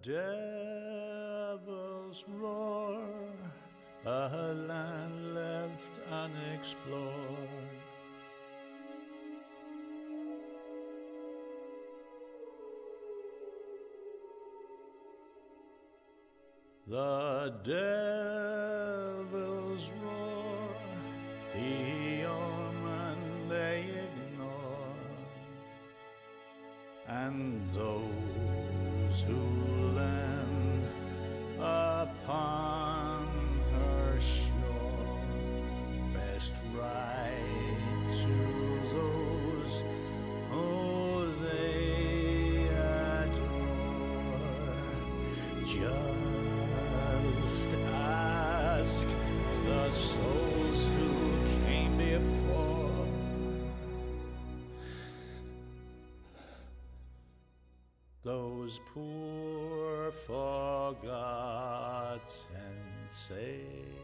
devil's roar, a land left unexplored. The devil's roar, the omen they ignore, and those who land upon her shore best ride to those who they adore. Just ask the souls who came before. Those poor forgotten sailors.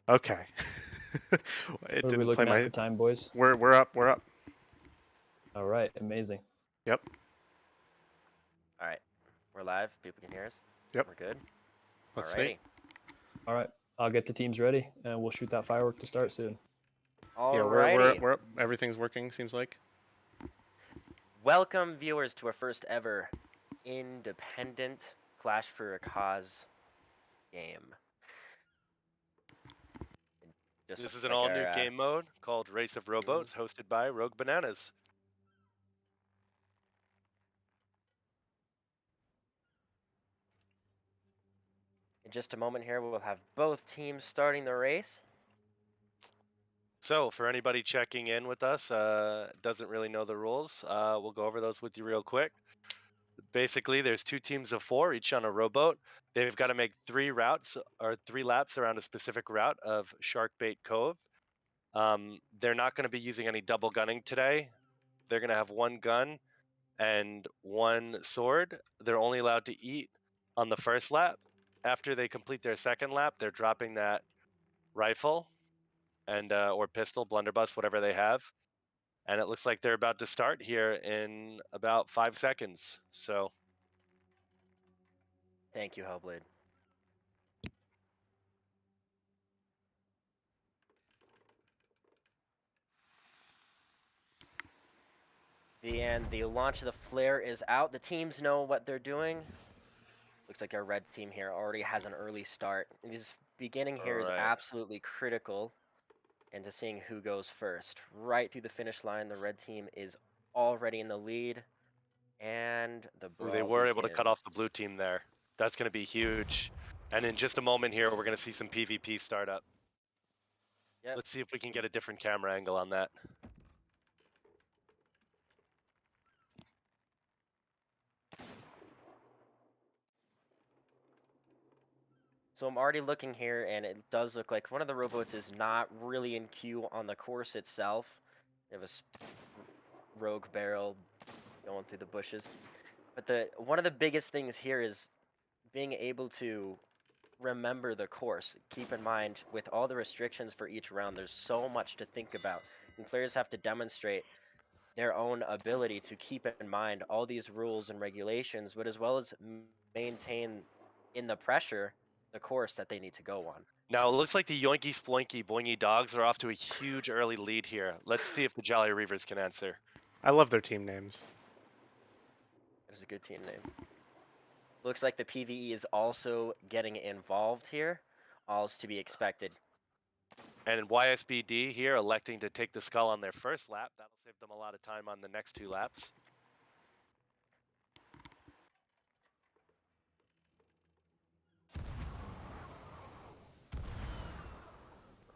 Okay. It What are we didn't play looking at my. for time, boys? We're up. We're up. All right, amazing. Yep. All right, we're live. People can hear us. Yep. We're good. Let's see. Alrighty. All right, I'll get the teams ready, and we'll shoot that firework to start soon. Yeah, Alrighty. we're up. Everything's working. Seems like. Welcome, viewers, to our first ever independent Clash for a Cause game. Just This is an like all-new our, game mode called Race of Rowboats, hosted by Rogue Bananas. in just a moment here, we'll have both teams starting the race. So, for anybody checking in with us, doesn't really know the rules, we'll go over those with you real quick. Basically, there's 2 teams of 4, each on a rowboat. They've got to make 3 routes or 3 laps around a specific route of Sharkbait Cove. They're not going to be using any double gunning today. They're going to have 1 gun and 1 sword. They're only allowed to eat on the first lap. After they complete their second lap, they're dropping that rifle and or pistol, blunderbuss, whatever they have. And it looks like they're about to start here in about 5 seconds. So Thank you, Hellblade. The launch of the flare is out. The teams know what they're doing. Looks like our red team here already has an early start. This beginning here is Alright. absolutely critical into seeing who goes first. Right through the finish line, the red team is already in the lead, and the brawl they were able to cut off the begins. blue team there. That's going to be huge. And in just a moment here, we're going to see some PvP start up. Yep. Let's see if we can get a different camera angle on that. So I'm already looking here, and it does look like one of the rowboats is not really in queue on the course itself. They have a rogue barrel going through the bushes. But one of the biggest things here is being able to remember the course. Keep in mind, with all the restrictions for each round, there's so much to think about. And players have to demonstrate their own ability to keep in mind all these rules and regulations, but as well as maintain in the pressure the course that they need to go on. Now, it looks like the Yoinky Sploinky Boingy Dogs are off to a huge early lead here. Let's see if the Jolly Reavers can answer. I love their team names. That is a good team name. Looks like the PvE is also getting involved here. All's to be expected. And YSBD here electing to take the skull on their first lap. That'll save them a lot of time on the next 2 laps.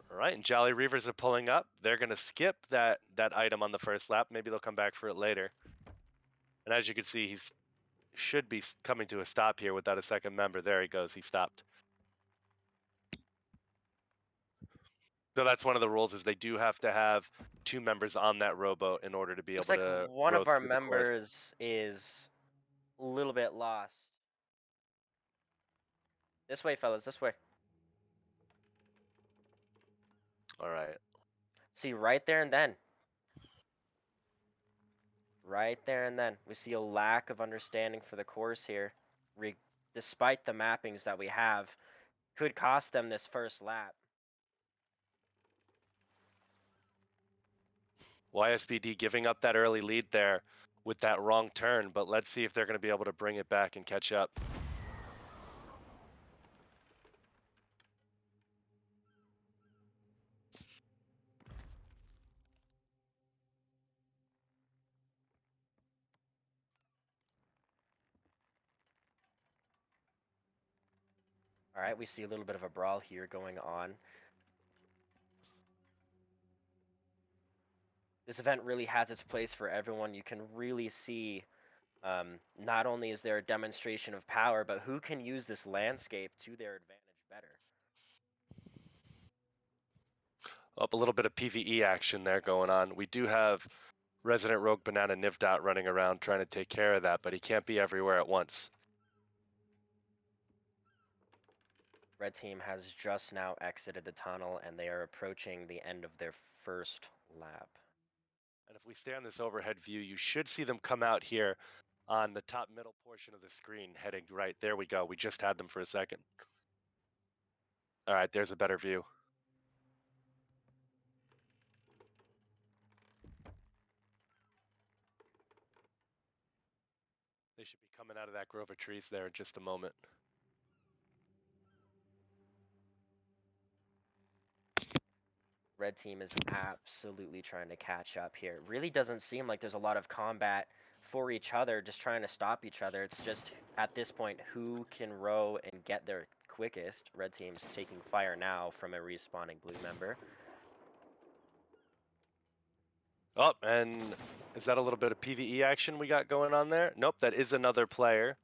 All right, and Jolly Reavers are pulling up. They're going to skip that item on the first lap. Maybe they'll come back for it later. And as you can see, he's should be coming to a stop here without a second member. There he goes. He stopped. So that's one of the rules is they do have to have 2 members on that rowboat in order to be Looks able like to one row of our through the course. members is a little bit lost. This way, fellas, this way. All right. See, right there and then. Right there and then. We see a lack of understanding for the course here. Despite the mappings that we have, could cost them this first lap. YSBD giving up that early lead there with that wrong turn, but let's see if they're going to be able to bring it back and catch up. All right, we see a little bit of a brawl here going on. This event really has its place for everyone. You can really see not only is there a demonstration of power, but who can use this landscape to their advantage better. Up a little bit of PvE action there going on. We do have Resident Rogue Banana Nivdot running around trying to take care of that, but he can't be everywhere at once. Red team has just now exited the tunnel and they are approaching the end of their first lap. And if we stay on this overhead view, you should see them come out here on the top middle portion of the screen, heading right. There we go. We just had them for a second. All right, there's a better view. They should be coming out of that grove of trees there in just a moment. Red team is absolutely trying to catch up here. It really doesn't seem like there's a lot of combat for each other, just trying to stop each other. It's just at this point who can row and get there quickest. Red team's taking fire now from a respawning blue member. Oh, and is that a little bit of PvE action we got going on there? Nope, that is another player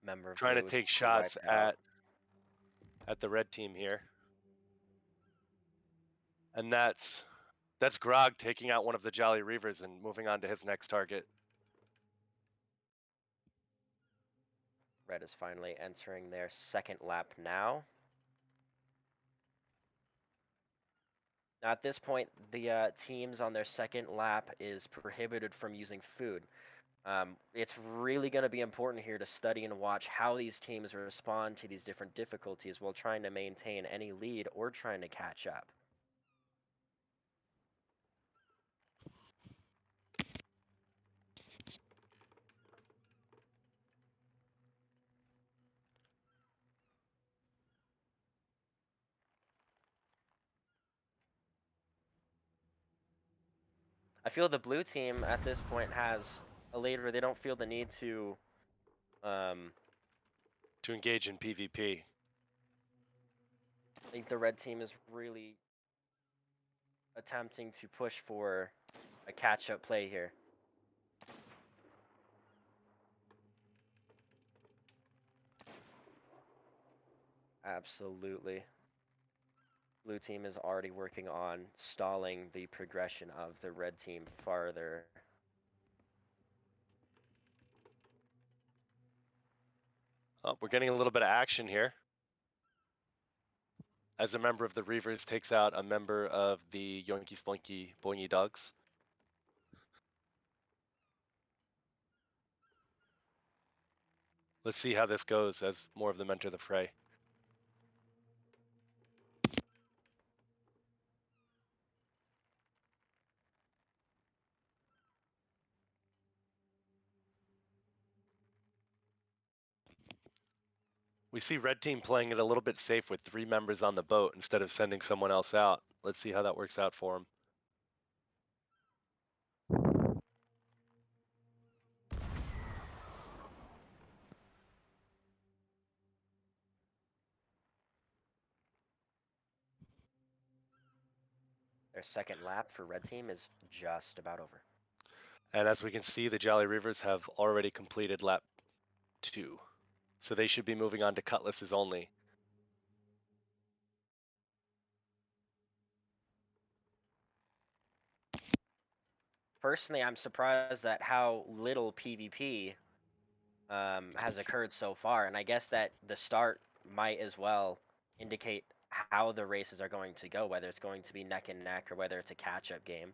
Member of trying to blue is take shots wiped out. at the red team here. And that's Grog taking out one of the Jolly Reavers and moving on to his next target. Red is finally entering their second lap now. Now at this point, the teams on their second lap is prohibited from using food. It's really going to be important here to study and watch how these teams respond to these different difficulties while trying to maintain any lead or trying to catch up. I feel the blue team at this point has a lead where they don't feel the need to engage in PvP. I think the red team is really attempting to push for a catch-up play here. Absolutely. Blue team is already working on stalling the progression of the red team farther. Oh, we're getting a little bit of action here. As a member of the Reavers takes out a member of the Yoinky Splinky Boingy Dogs. Let's see how this goes as more of them enter the fray. We see red team playing it a little bit safe with 3 members on the boat instead of sending someone else out. Let's see how that works out for them. Their second lap for red team is just about over. And as we can see, the Jolly Reavers have already completed lap 2. So they should be moving on to cutlasses only. Personally, I'm surprised at how little PvP has occurred so far, and I guess that the start might as well indicate how the races are going to go, whether it's going to be neck and neck or whether it's a catch-up game.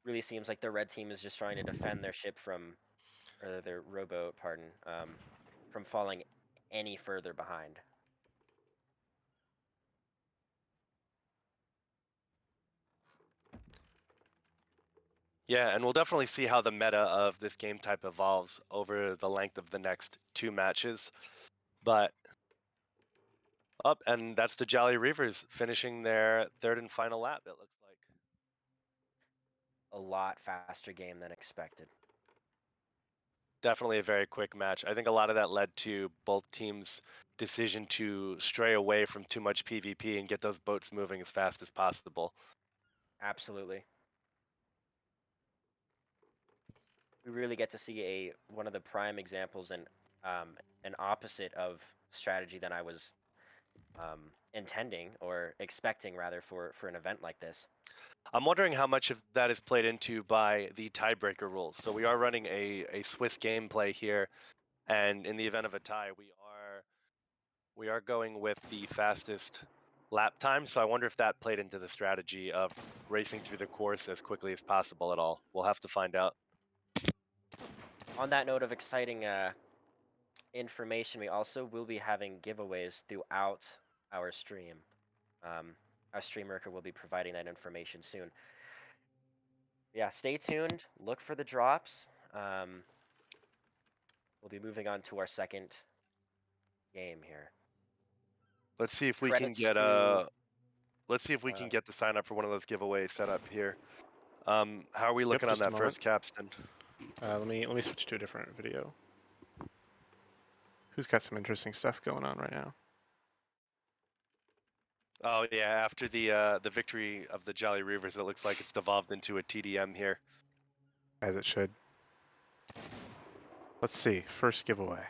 Really seems like the red team is just trying to defend their ship from, or their rowboat, pardon, from falling any further behind. Yeah, and we'll definitely see how the meta of this game type evolves over the length of the next 2 matches. But up, and that's the Jolly Reavers finishing their third and final lap, it looks like. A lot faster game than expected. Definitely a very quick match. I think a lot of that led to both teams' decision to stray away from too much PvP and get those boats moving as fast as possible. Absolutely. We really get to see one of the prime examples and an opposite of strategy than I was intending or expecting rather for an event like this. I'm wondering how much of that is played into by the tiebreaker rules. So we are running a Swiss gameplay here, And in the event of a tie, we are going with the fastest lap time. So I wonder if that played into the strategy of racing through the course as quickly as possible at all. We'll have to find out. On that note of exciting information, we also will be having giveaways throughout our stream. Our stream worker will be providing that information soon. Yeah, stay tuned. Look for the drops. We'll be moving on to our second game here. Let's see if we can Credits get to let's see if we can get the sign up for one of those giveaways set up here. How are we looking on just a that moment. first capstan? Let me switch to a different video. Who's got some interesting stuff going on right now? Oh yeah, after the victory of the Jolly Reavers, it looks like it's devolved into a TDM here. As it should. Let's see. First giveaway.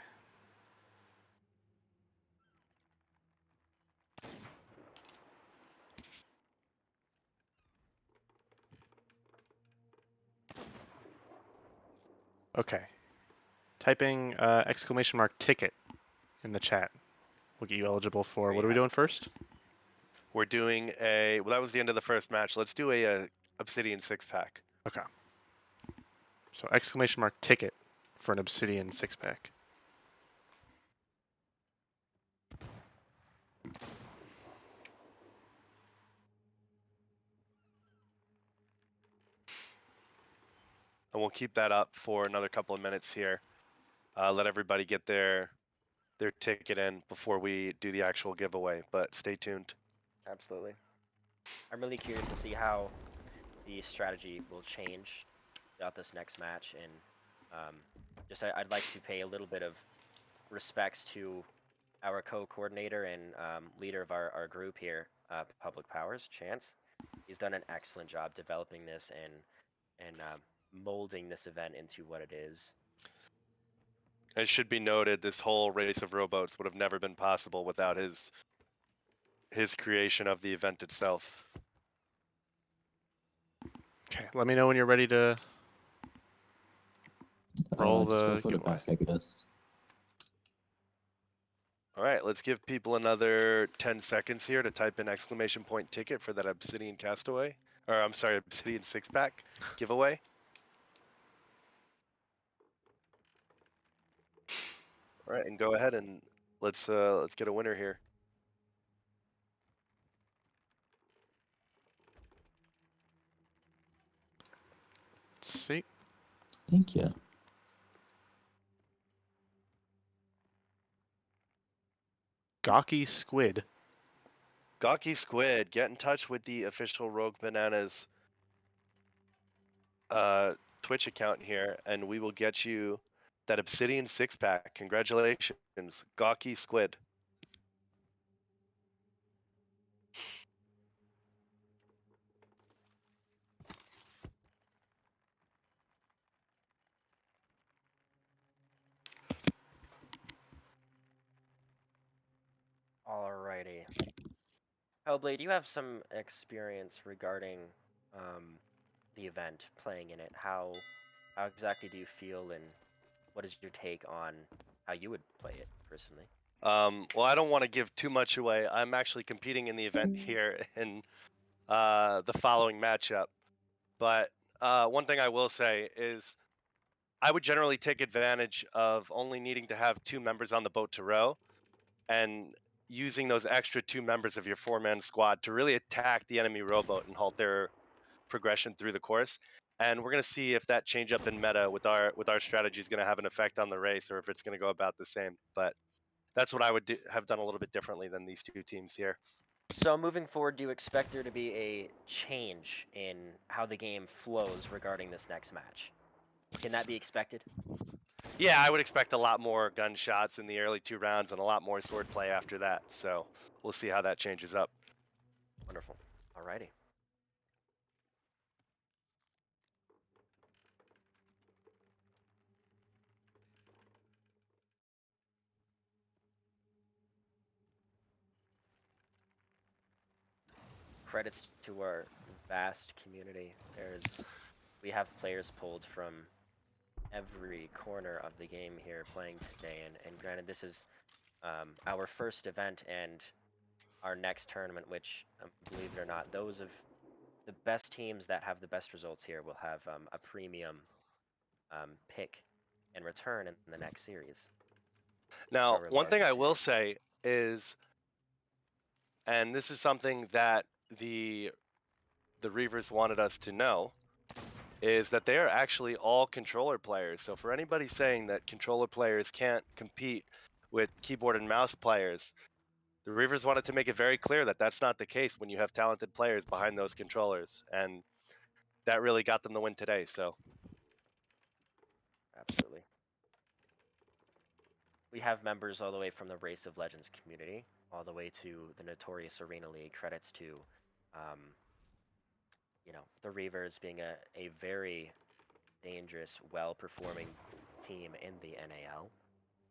Okay. Typing exclamation mark ticket in the chat will get you eligible for. What are we doing first? We're doing a. Well, that was the end of the first match. Let's do a Obsidian 6-pack. Okay. So exclamation mark ticket for an Obsidian 6-pack. And we'll keep that up for another couple of minutes here. Let everybody get their ticket in before we do the actual giveaway. But stay tuned. Absolutely. I'm really curious to see how the strategy will change throughout this next match, and I'd like to pay a little bit of respects to our co-coordinator and leader of our group here, Public Powers, Chance. He's done an excellent job developing this and molding this event into what it is. It should be noted, this whole race of rowboats would have never been possible without his creation of the event itself. Okay, let me know when you're ready to roll Just go the for the giveaway. back, I guess. All right, let's give people another 10 seconds here to type in exclamation point ticket for that Obsidian Castaway. Or I'm sorry, Obsidian 6-pack giveaway. All right, and go ahead and let's get a winner here. Let's see. Thank you. Gawky Squid. Gawky Squid, get in touch with the official Rogue Bananas Twitch account here, and we will get you that Obsidian 6-pack. Congratulations, Gawky Squid. Alrighty. Hellblade, you have some experience regarding the event, playing in it. How exactly do you feel, and what is your take on how you would play it personally? Well, I don't want to give too much away. I'm actually competing in the event here in the following matchup. But one thing I will say is I would generally take advantage of only needing to have 2 members on the boat to row and using those extra 2 members of your 4-man squad to really attack the enemy rowboat and halt their progression through the course. And we're going to see if that change up in meta with our strategy is going to have an effect on the race, or if it's going to go about the same. But that's what I would have done a little bit differently than these 2 teams here. So moving forward, do you expect there to be a change in how the game flows regarding this next match? Can that be expected? Yeah, I would expect a lot more gunshots in the early 2 rounds and a lot more swordplay after that. So we'll see how that changes up. Wonderful. Alrighty. Credits to our vast community. We have players pulled from every corner of the game here playing today. And granted, this is our first event and our next tournament, which, believe it or not, those of the best teams that have the best results here will have a premium pick in return in the next series. Now, Our one thing I largest will series. say is, and this is something that the Reavers wanted us to know, is that they are actually all controller players. So for anybody saying that controller players can't compete with keyboard and mouse players, the Reavers wanted to make it very clear that that's not the case when you have talented players behind those controllers, and that really got them the win today. So Absolutely. We have members all the way from the Race of Legends community, all the way to the notorious Arena League. Credits to, um, the Reavers being a very dangerous, well-performing team in the NAL.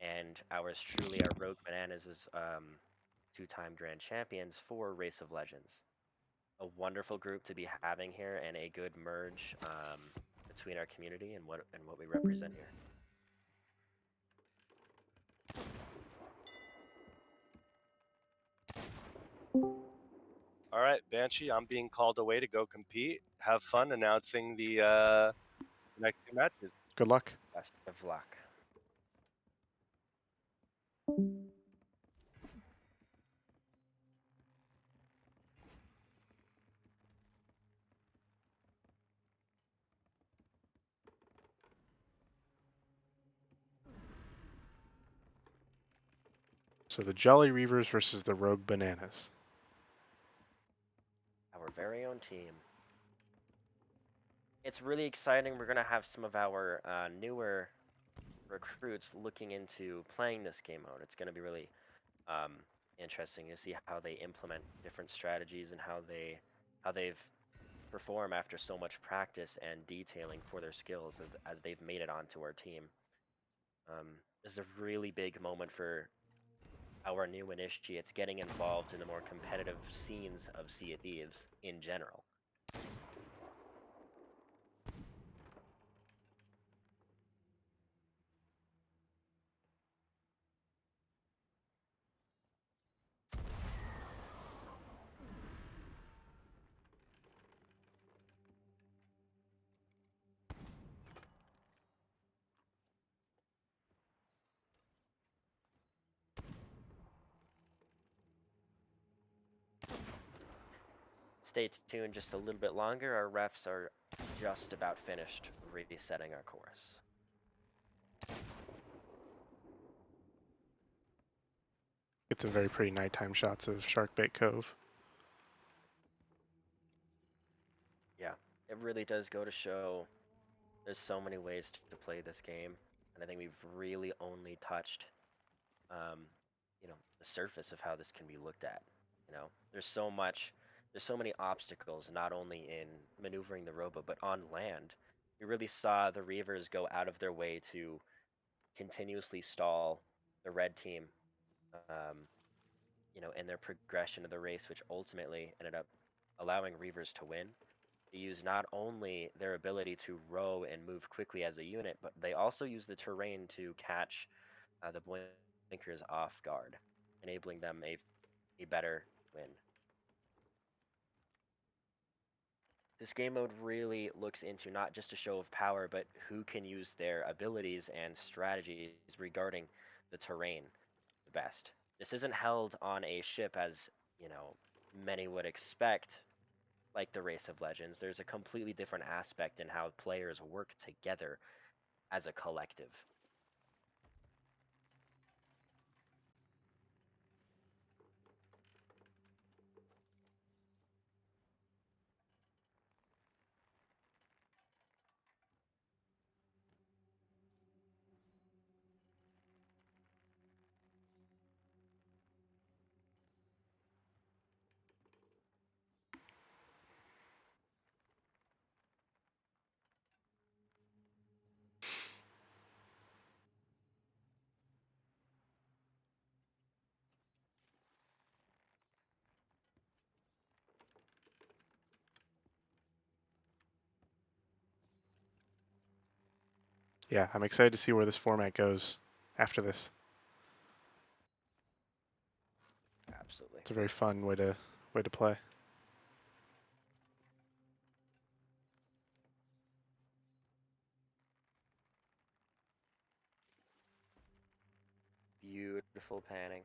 And ours truly, our Rogue Bananas, is two-time grand champions for Race of Legends. A wonderful group to be having here, and a good merge between our community and what we represent here. all right, Banshee, I'm being called away to go compete. Have fun announcing the next two matches. Good luck. Best of luck. So the Jolly Reavers versus the Rogue Bananas. Our very own team. It's really exciting. We're going to have some of our newer recruits looking into playing this game mode. It's going to be really interesting to see how they implement different strategies and how they've perform after so much practice and detailing for their skills as they've made it onto our team. This is a really big moment for our new initiates getting involved in the more competitive scenes of Sea of Thieves in general. Stay tuned just a little bit longer. Our refs are just about finished resetting our course. Get some very pretty nighttime shots of Sharkbait Cove. Yeah, it really does go to show there's so many ways to play this game, and I think we've really only touched the surface of how this can be looked at. There's so many obstacles, not only in maneuvering the rowboat, but on land. We really saw the Reavers go out of their way to continuously stall the red team, in their progression of the race, which ultimately ended up allowing Reavers to win. They use not only their ability to row and move quickly as a unit, but they also use the terrain to catch the blinkers off guard, enabling them a better win. This game mode really looks into not just a show of power, but who can use their abilities and strategies regarding the terrain the best. This isn't held on a ship as, many would expect, like the Race of Legends. There's a completely different aspect in how players work together as a collective. Yeah, I'm excited to see where this format goes after this. Absolutely. It's a very fun way to play. Beautiful panning.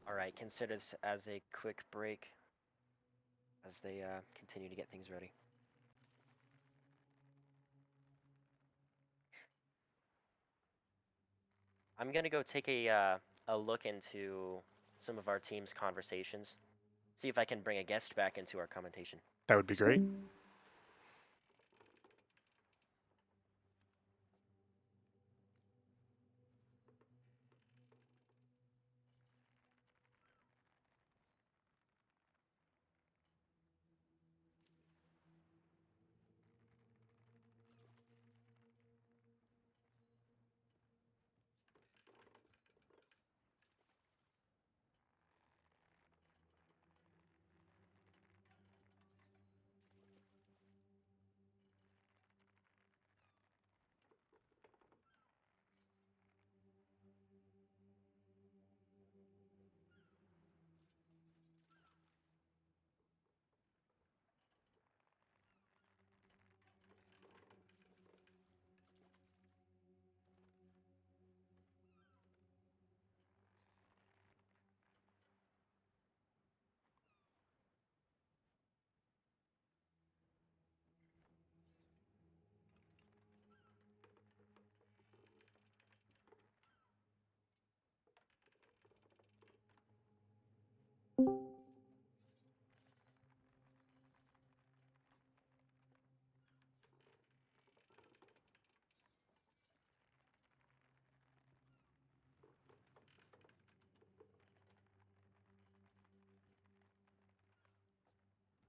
All right, consider this as a quick break as they continue to get things ready. I'm gonna go take a look into some of our team's conversations, see if I can bring a guest back into our commentation. That would be great.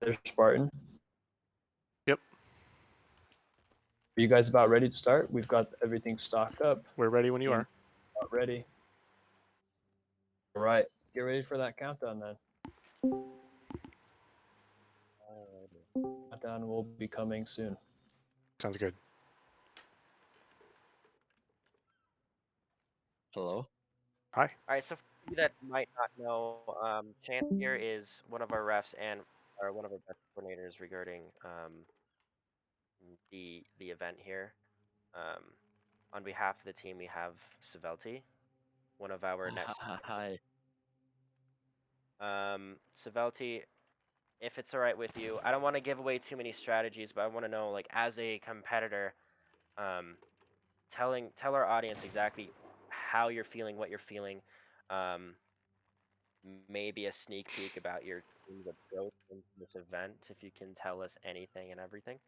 There's Spartan. Yep, Are you guys about ready to start? We've got everything stocked up. we're ready when you Team are. about ready. All right, get ready for that countdown then. Countdown will be coming soon. Sounds good. Hello? Hi. All right, so for you that might not know, Chance here is one of our refs and or one of our best coordinators regarding the event here. Um, on behalf of the team, we have Savelti, one of our next. Hi. Savelti, if it's all right with you, I don't want to give away too many strategies, but I want to know, like, as a competitor, um, tell our audience exactly how you're feeling, what you're feeling. Um, maybe a sneak peek about your team's approach into this event, if you can tell us anything and everything.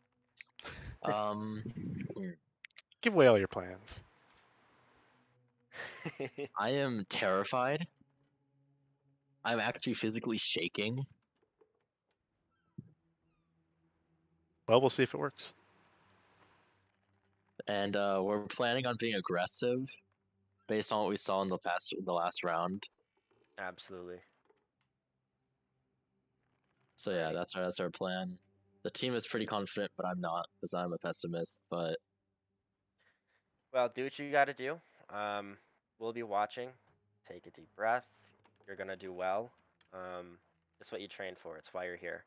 Um, Give away all your plans. I am terrified. I'm actually physically shaking. Well, we'll see if it works. and we're planning on being aggressive based on what we saw in the last round. Absolutely. So yeah, Alrighty. that's our plan. The team is pretty confident, but I'm not because I'm a pessimist. But Well, do what you got to do. We'll be watching. Take a deep breath. You're gonna do well. It's what you train for. It's why you're here.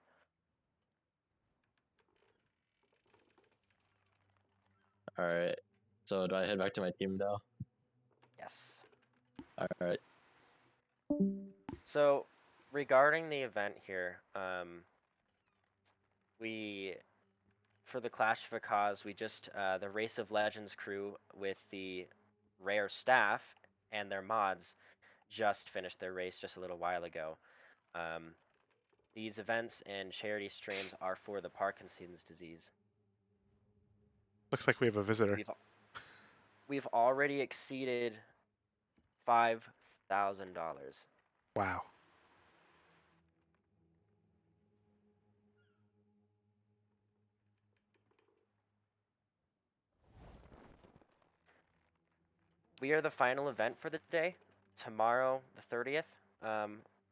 all right. So do I head back to my team now? Yes. All right. So, regarding the event here, we for the Clash of a Cause, we just the Race of Legends crew with the rare staff and their mods just finished their race just a little while ago. These events and charity streams are for the Parkinson's disease. Looks like we have a visitor. We've already exceeded $5,000. Wow. We are the final event for the day. Tomorrow, the 30th,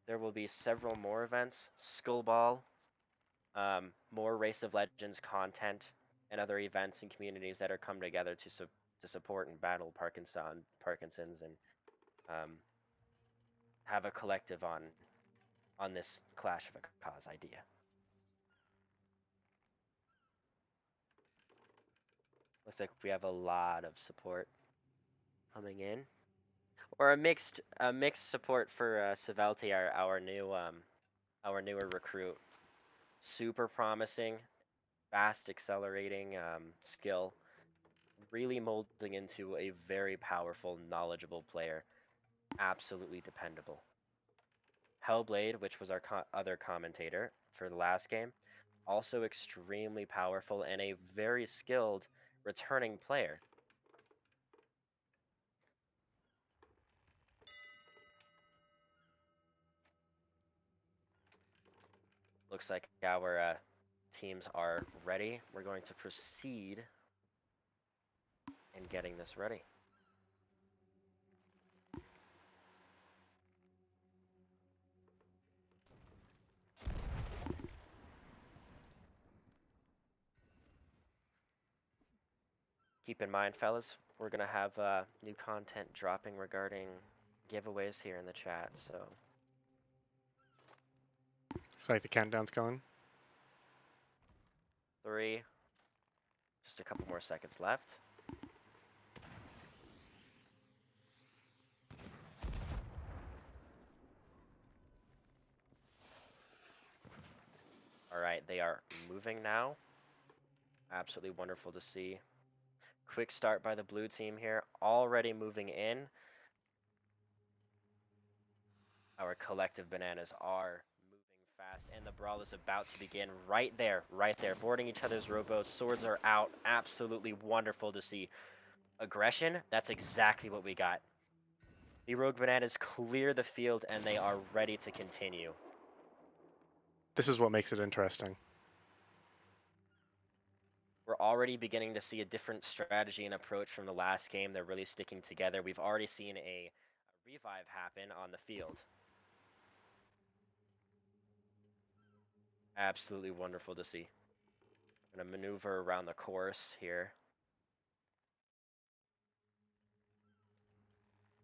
there will be several more events. Skullball, more Race of Legends content, and other events and communities that are come together to support and battle Parkinson's and have a collective on this Clash of a Cause idea. Looks like we have a lot of support coming in, or a mixed support for Savelti, our newer recruit. Super promising, fast accelerating skill, really molding into a very powerful, knowledgeable player. Absolutely dependable. Hellblade, which was our other commentator for the last game, also extremely powerful and a very skilled returning player. Looks like our teams are ready. We're going to proceed in getting this ready. Keep in mind, fellas, we're going to have new content dropping regarding giveaways here in the chat, so Looks like the countdown's going. 3, just a couple more seconds left. All right, they are moving now. Absolutely wonderful to see. Quick start by the blue team here, already moving in. Our collective bananas are moving fast, and the brawl is about to begin right there, boarding each other's rowboats. Swords are out. Absolutely wonderful to see. Aggression, that's exactly what we got. The Rogue Bananas clear the field, and they are ready to continue. This is what makes it interesting. We're already beginning to see a different strategy and approach from the last game. They're really sticking together. We've already seen a revive happen on the field. Absolutely wonderful to see. I'm gonna maneuver around the course here.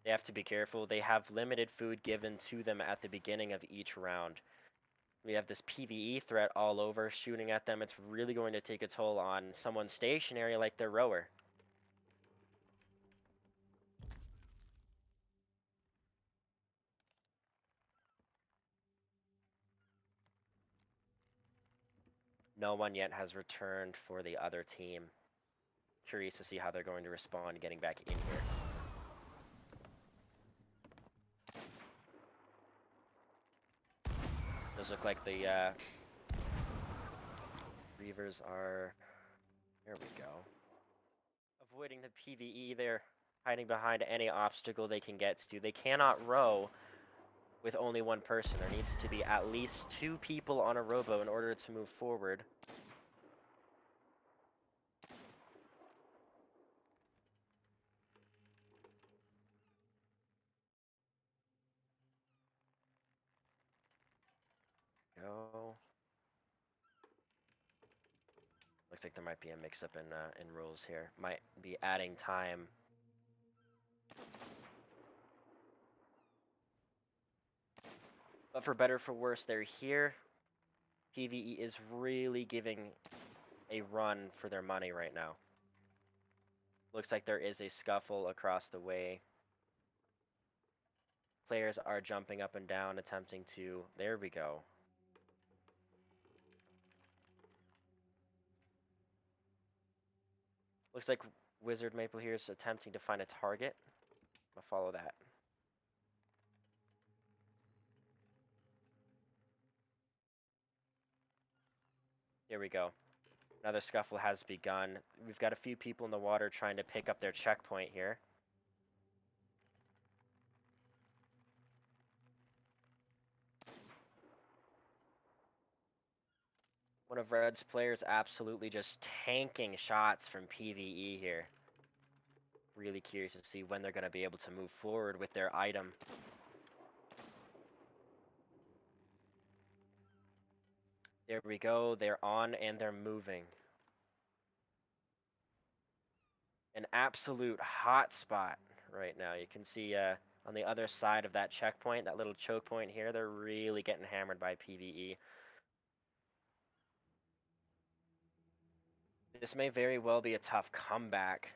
They have to be careful. They have limited food given to them at the beginning of each round. We have this PvE threat all over shooting at them. It's really going to take a toll on someone stationary like their rower. No one yet has returned for the other team. Curious to see how they're going to respond getting back in here. Does look like the Reavers are... There we go. Avoiding the PvE, they're hiding behind any obstacle they can get to. They cannot row with only one person. There needs to be at least 2 people on a rowboat in order to move forward. Looks like there might be a mix-up in rules here. Might be adding time. But for better or for worse, they're here. PvE is really giving a run for their money right now. Looks like there is a scuffle across the way. Players are jumping up and down, attempting to... There we go. Looks like Wizard Maple here is attempting to find a target. I'll follow that. Here we go. Another scuffle has begun. We've got a few people in the water trying to pick up their checkpoint here. One of Red's players absolutely just tanking shots from PvE here. Really curious to see when they're going to be able to move forward with their item. There we go. They're on and they're moving. An absolute hot spot right now. You can see on the other side of that checkpoint, that little choke point here, they're really getting hammered by PvE. This may very well be a tough comeback.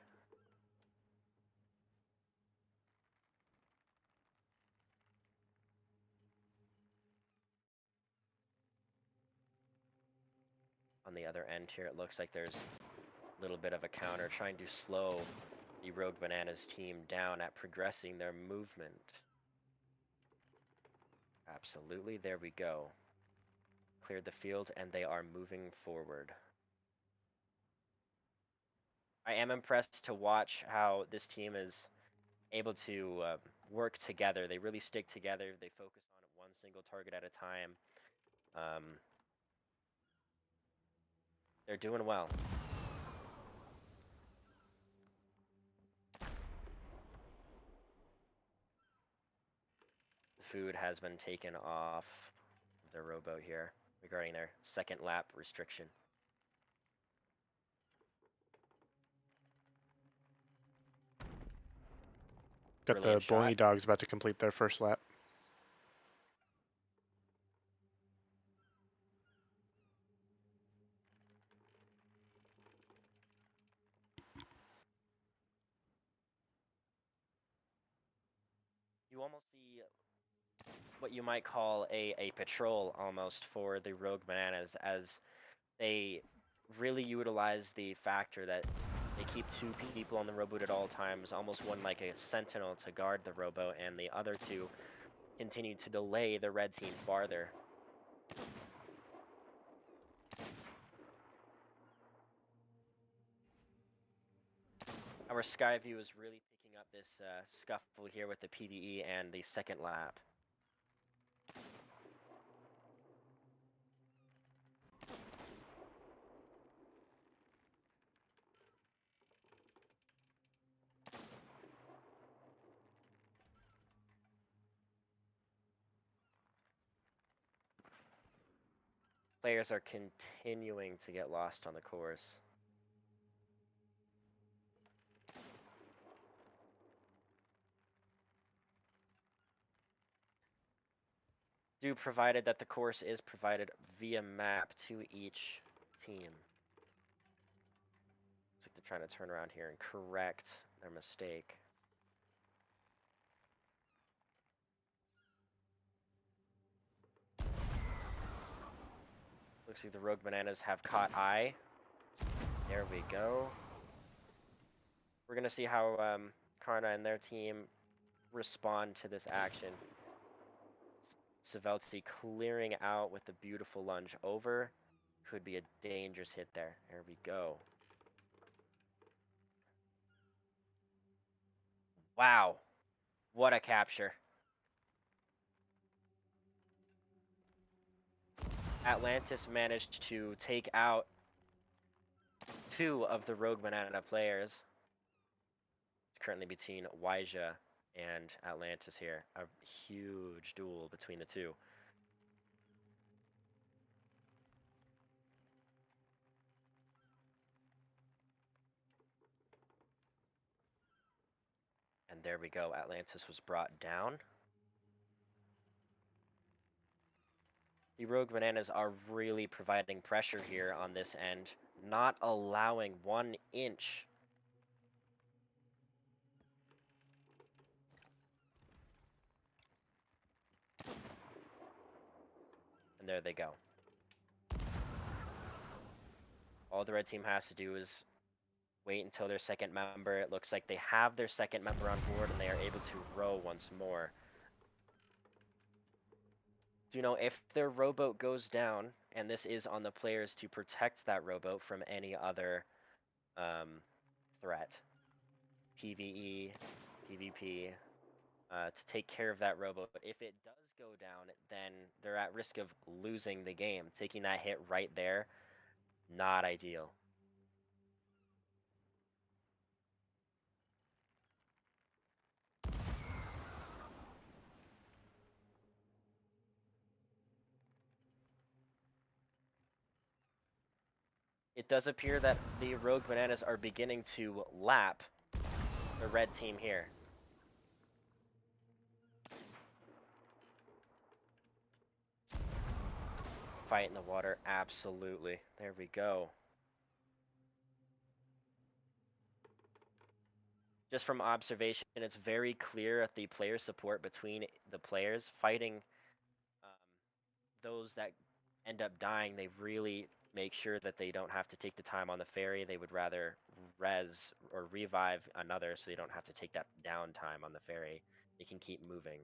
On the other end here, it looks like there's a little bit of a counter trying to slow the Rogue Bananas team down at progressing their movement. Absolutely, there we go. Cleared the field and they are moving forward. I am impressed to watch how this team is able to work together. They really stick together. They focus on one single target at a time. They're doing well. The food has been taken off their rowboat here regarding their second lap restriction. Got the Brilliant Boingy shot. Dogs about to complete their first lap. You almost see what you might call a patrol almost for the Rogue Bananas, as they really utilize the factor that they keep two people on the rowboat at all times, almost one like a sentinel to guard the rowboat, and the other two continue to delay the red team farther. Our sky view is really picking up this scuffle here with the PvE and the second lap. Players are continuing to get lost on the course. Provided that the course is provided via map to each team. Looks like they're trying to turn around here and correct their mistake. Looks like the Rogue Bananas have caught eye. There we go. We're going to see how Karna and their team respond to this action. Saveltsi clearing out with the beautiful lunge over. Could be a dangerous hit there. There we go. Wow. What a capture. Atlantis managed to take out two of the Rogue Banana players. It's currently between Wyja and Atlantis here. A huge duel between the two. And there we go. Atlantis was brought down. The Rogue Bananas are really providing pressure here on this end, not allowing 1 inch. And there they go. All the red team has to do is wait until their second member. It looks like they have their second member on board and they are able to row once more. So, you know, if their rowboat goes down, and this is on the players to protect that rowboat from any other threat, PvE, PvP, to take care of that rowboat. But if it does go down, then they're at risk of losing the game. Taking that hit right there, not ideal. It does appear that the Rogue Bananas are beginning to lap the red team here. Fight in the water, absolutely. There we go. Just from observation, it's very clear at the player support between the players fighting those that end up dying. They really make sure that they don't have to take the time on the ferry. They would rather res or revive another so they don't have to take that downtime on the ferry. They can keep moving.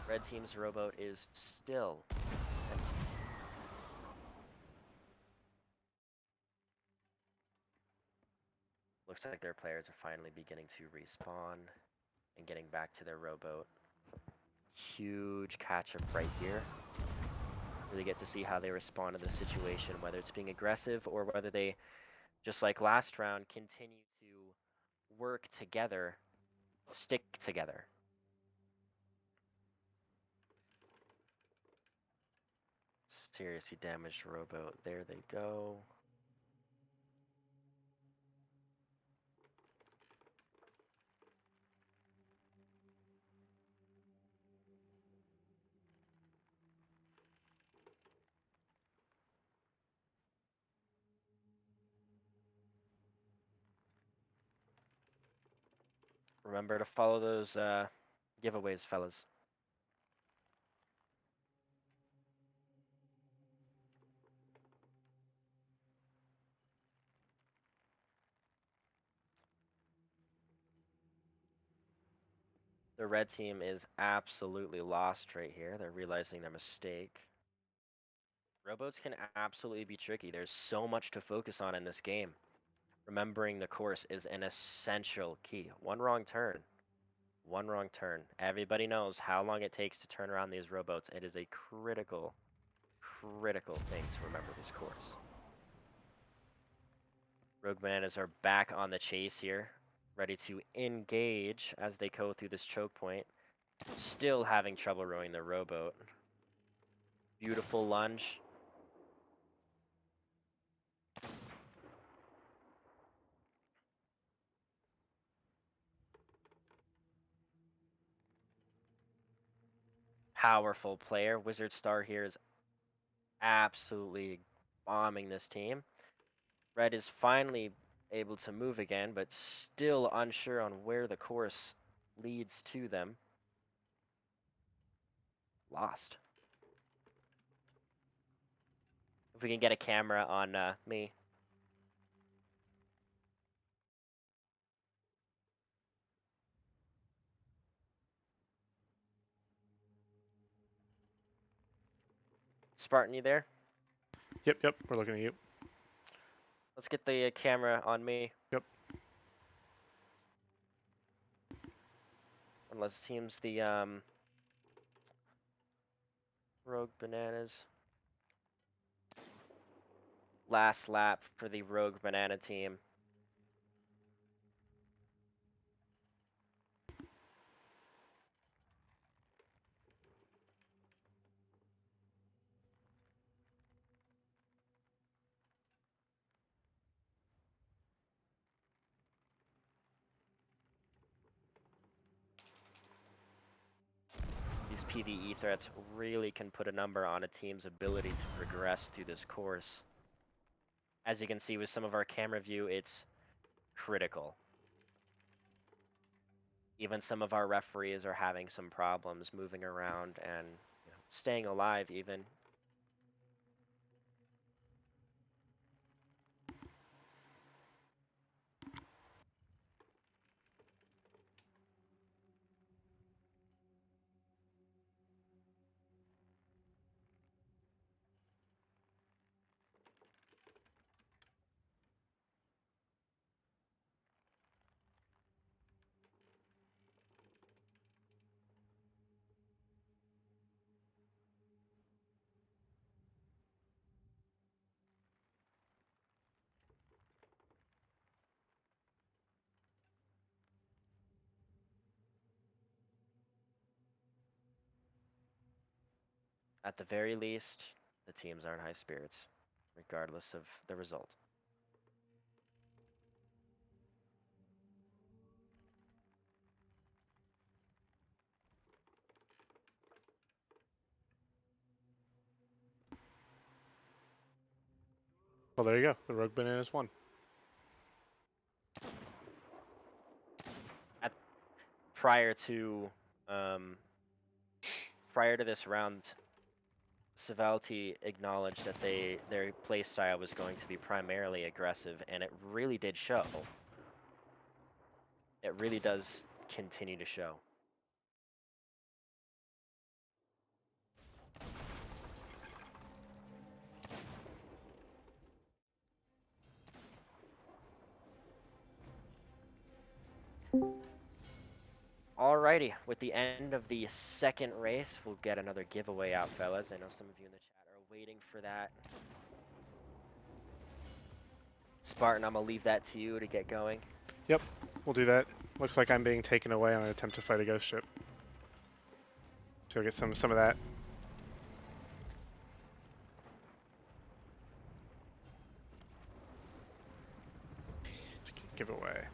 Red team's rowboat is still empty. Looks like their players are finally beginning to respawn and getting back to their rowboat. Huge catch-up right here. Really get to see how they respond to the situation, whether it's being aggressive or whether they, just like last round, continue to work together, stick together. Seriously damaged rowboat. There they go. Remember to follow those giveaways, fellas. The red team is absolutely lost right here. They're realizing their mistake. Rowboats can absolutely be tricky. There's so much to focus on in this game. Remembering the course is an essential key. One wrong turn. One wrong turn. Everybody knows how long it takes to turn around these rowboats. It is a critical thing to remember this course. Rogue Bananas are back on the chase here, ready to engage as they go through this choke point. Still having trouble rowing their rowboat. Beautiful lunge. Powerful player. Wizard Star here is absolutely bombing this team. Red is finally able to move again, but still unsure on where the course leads to them. Lost. If we can get a camera on me. Spartan, you there? Yep, we're looking at you. Let's get the camera on me. Yep. Unless it seems the Rogue Bananas. Last lap for the Rogue Banana team. These PvE threats really can put a number on a team's ability to progress through this course. As you can see with some of our camera view, it's critical. Even some of our referees are having some problems moving around and staying alive even. At the very least, the teams are in high spirits, regardless of the result. Well, there you go. The Rogue Bananas won. Prior to this round, Savalti acknowledged that their play style was going to be primarily aggressive, and it really did show. It really does continue to show. Alrighty, with the end of the second race, we'll get another giveaway out, fellas. I know some of you in the chat are waiting for that. Spartan, I'm gonna leave that to you to get going. Yep, we'll do that. Looks like I'm being taken away on an attempt to fight a ghost ship. So get some of that. Giveaway.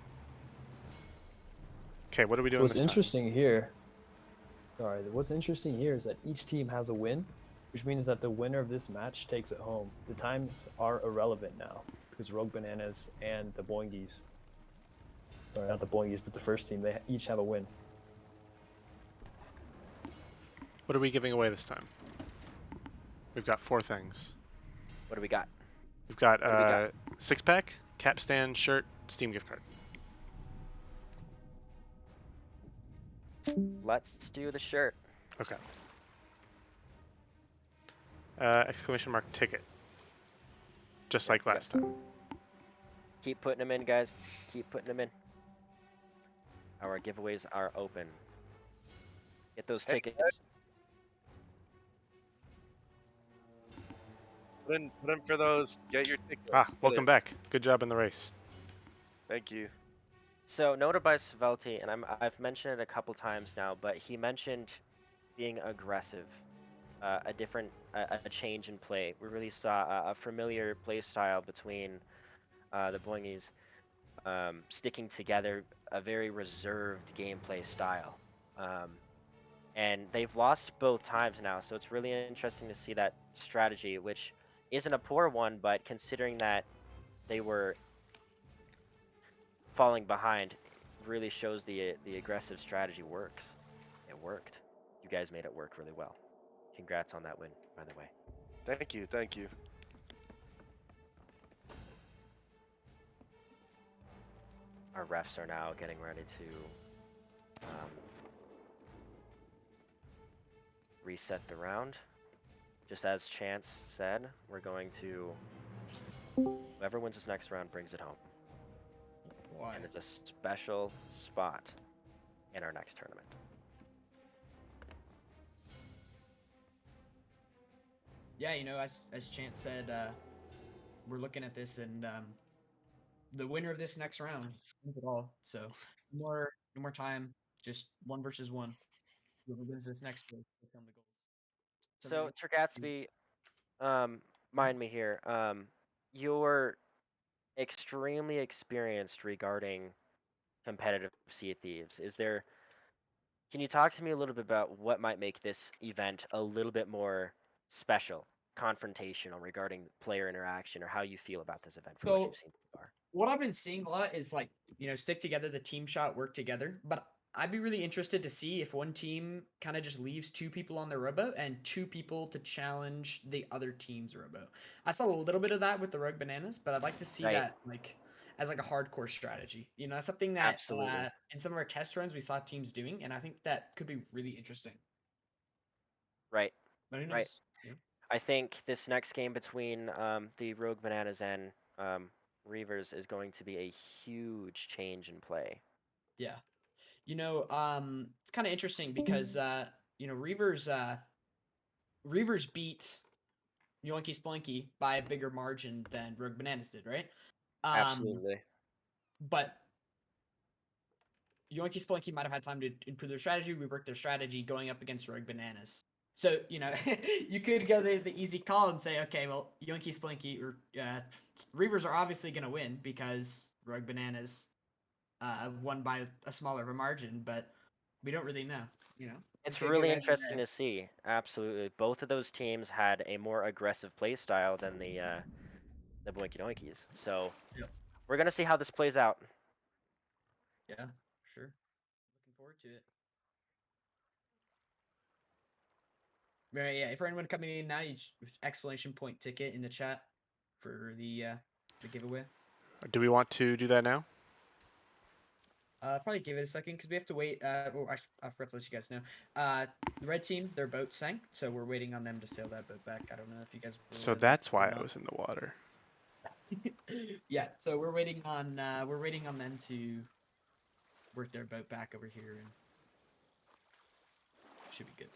Okay, what are we doing What's this time? interesting here, what's interesting here is that each team has a win, which means that the winner of this match takes it home. The times are irrelevant now because Rogue Bananas and the Boingies, sorry, not the Boingies, but the first team, they each have a win. What are we giving away this time? We've got 4 things. What do we got? We've got What do we got? 6-pack, capstan, shirt, Steam gift card. Let's do the shirt. Okay. Exclamation mark ticket. Just like last time. Keep putting them in, guys. Keep putting them in. Our giveaways are open. Get those tickets. Put in for those. Get your tickets. Welcome back. Good job in the race. Thank you. So noted by Svelti, and I've mentioned it a couple times now, but he mentioned being aggressive, a change in play. We really saw a familiar play style between the Boingies, sticking together, a very reserved gameplay style. And they've lost both times now, so it's really interesting to see that strategy, which isn't a poor one, but considering that they were falling behind, really shows the aggressive strategy works. It worked. You guys made it work really well. Congrats on that win, by the way. Thank you. Thank you. Our refs are now getting ready to reset the round. Just as Chance said, we're going to, whoever wins this next round brings it home. Why? And it's a special spot in our next tournament. yeah, as Chance said, we're looking at this, and the winner of this next round wins it all. So no more time, just 1 versus 1. Whoever wins this next race will become the goals. So Something. Tergatsby, mind me here. You're extremely experienced regarding competitive Sea of Thieves. Can you talk to me a little bit about what might make this event a little bit more special, confrontational regarding player interaction, or how you feel about this event from what So you've seen so far? what I've been seeing a lot is like, stick together, the team shot, work together. But I'd be really interested to see if one team kind of just leaves 2 people on their rowboat and 2 people to challenge the other team's rowboat. I saw a little bit of that with the Rogue Bananas, but I'd like to see Right. that like as like a hardcore strategy. That's something that Absolutely. in some of our test runs we saw teams doing, and I think that could be really interesting. Right. But who Right. knows? I think this next game between the Rogue Bananas and Reavers is going to be a huge change in play. Yeah. It's kind of interesting because Reavers beat Yoinky Splinky by a bigger margin than Rogue Bananas did, right? Absolutely. But Yoinky Splinky might have had time to improve their strategy, rework their strategy going up against Rogue Bananas. So, you could go the easy call and say, okay, well, Yoinky Splinky or Reavers are obviously going to win because Rogue Bananas won by a smaller of a margin, but we don't really know, It's Could go really either interesting way. to see. Absolutely. Both of those teams had a more aggressive play style than the Boinky Doinkies. So Yep. we're gonna see how this plays out. Yeah, sure. Looking forward to it. Right, yeah. For anyone coming in now, you exclamation point ticket in the chat for the giveaway. Do we want to do that now? Probably give it a second because we have to wait. I forgot to let you guys know. The red team, their boat sank, so we're waiting on them to sail that boat back. I don't know if you guys. So that's why I was in the water. Yeah, so we're waiting on them to work their boat back over here, and should be good.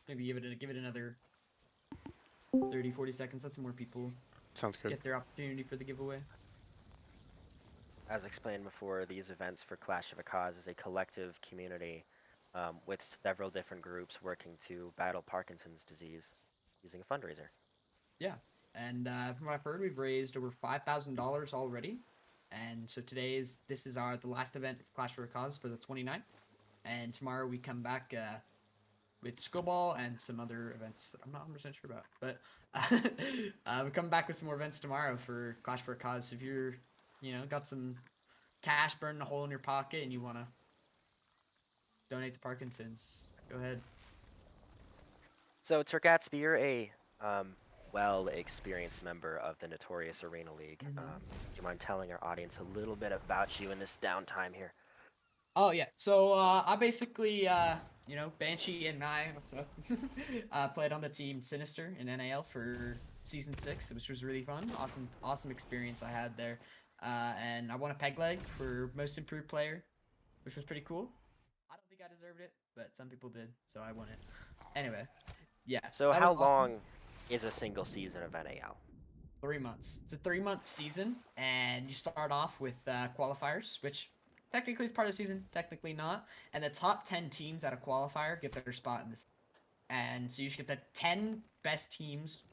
Maybe give it another 30, 40 seconds. Let some more people Sounds good. get their opportunity for the giveaway. As explained before, these events for Clash of a Cause is a collective community with several different groups working to battle Parkinson's disease using a fundraiser. Yeah, and from what I've heard, we've raised over $5,000 already, and so this is the last event of Clash for a Cause for the 29th, and tomorrow we come back with Skullball and some other events that I'm not 100% sure about, but we come back with some more events tomorrow for Clash for a Cause. So if you're, got some cash burning a hole in your pocket and you want to donate to Parkinson's, go ahead. So Tergatsby, you're a well-experienced member of the notorious Arena League. Mhm. Do you mind telling our audience a little bit about you in this downtime here? Oh yeah, so I basically Banshee and I played on the team Sinister in NAL for season 6, which was really fun. Awesome experience I had there, and I won a peg leg for most improved player, which was pretty cool. I don't think I deserved it, but some people did, so I won it. Anyway, yeah. So that how was awesome. long is a single season of NAL? 3 months. It's a 3-month season, and you start off with qualifiers, which technically is part of the season, technically not. And the top 10 teams at a qualifier get their spot in this. And so you should get the 10 best teams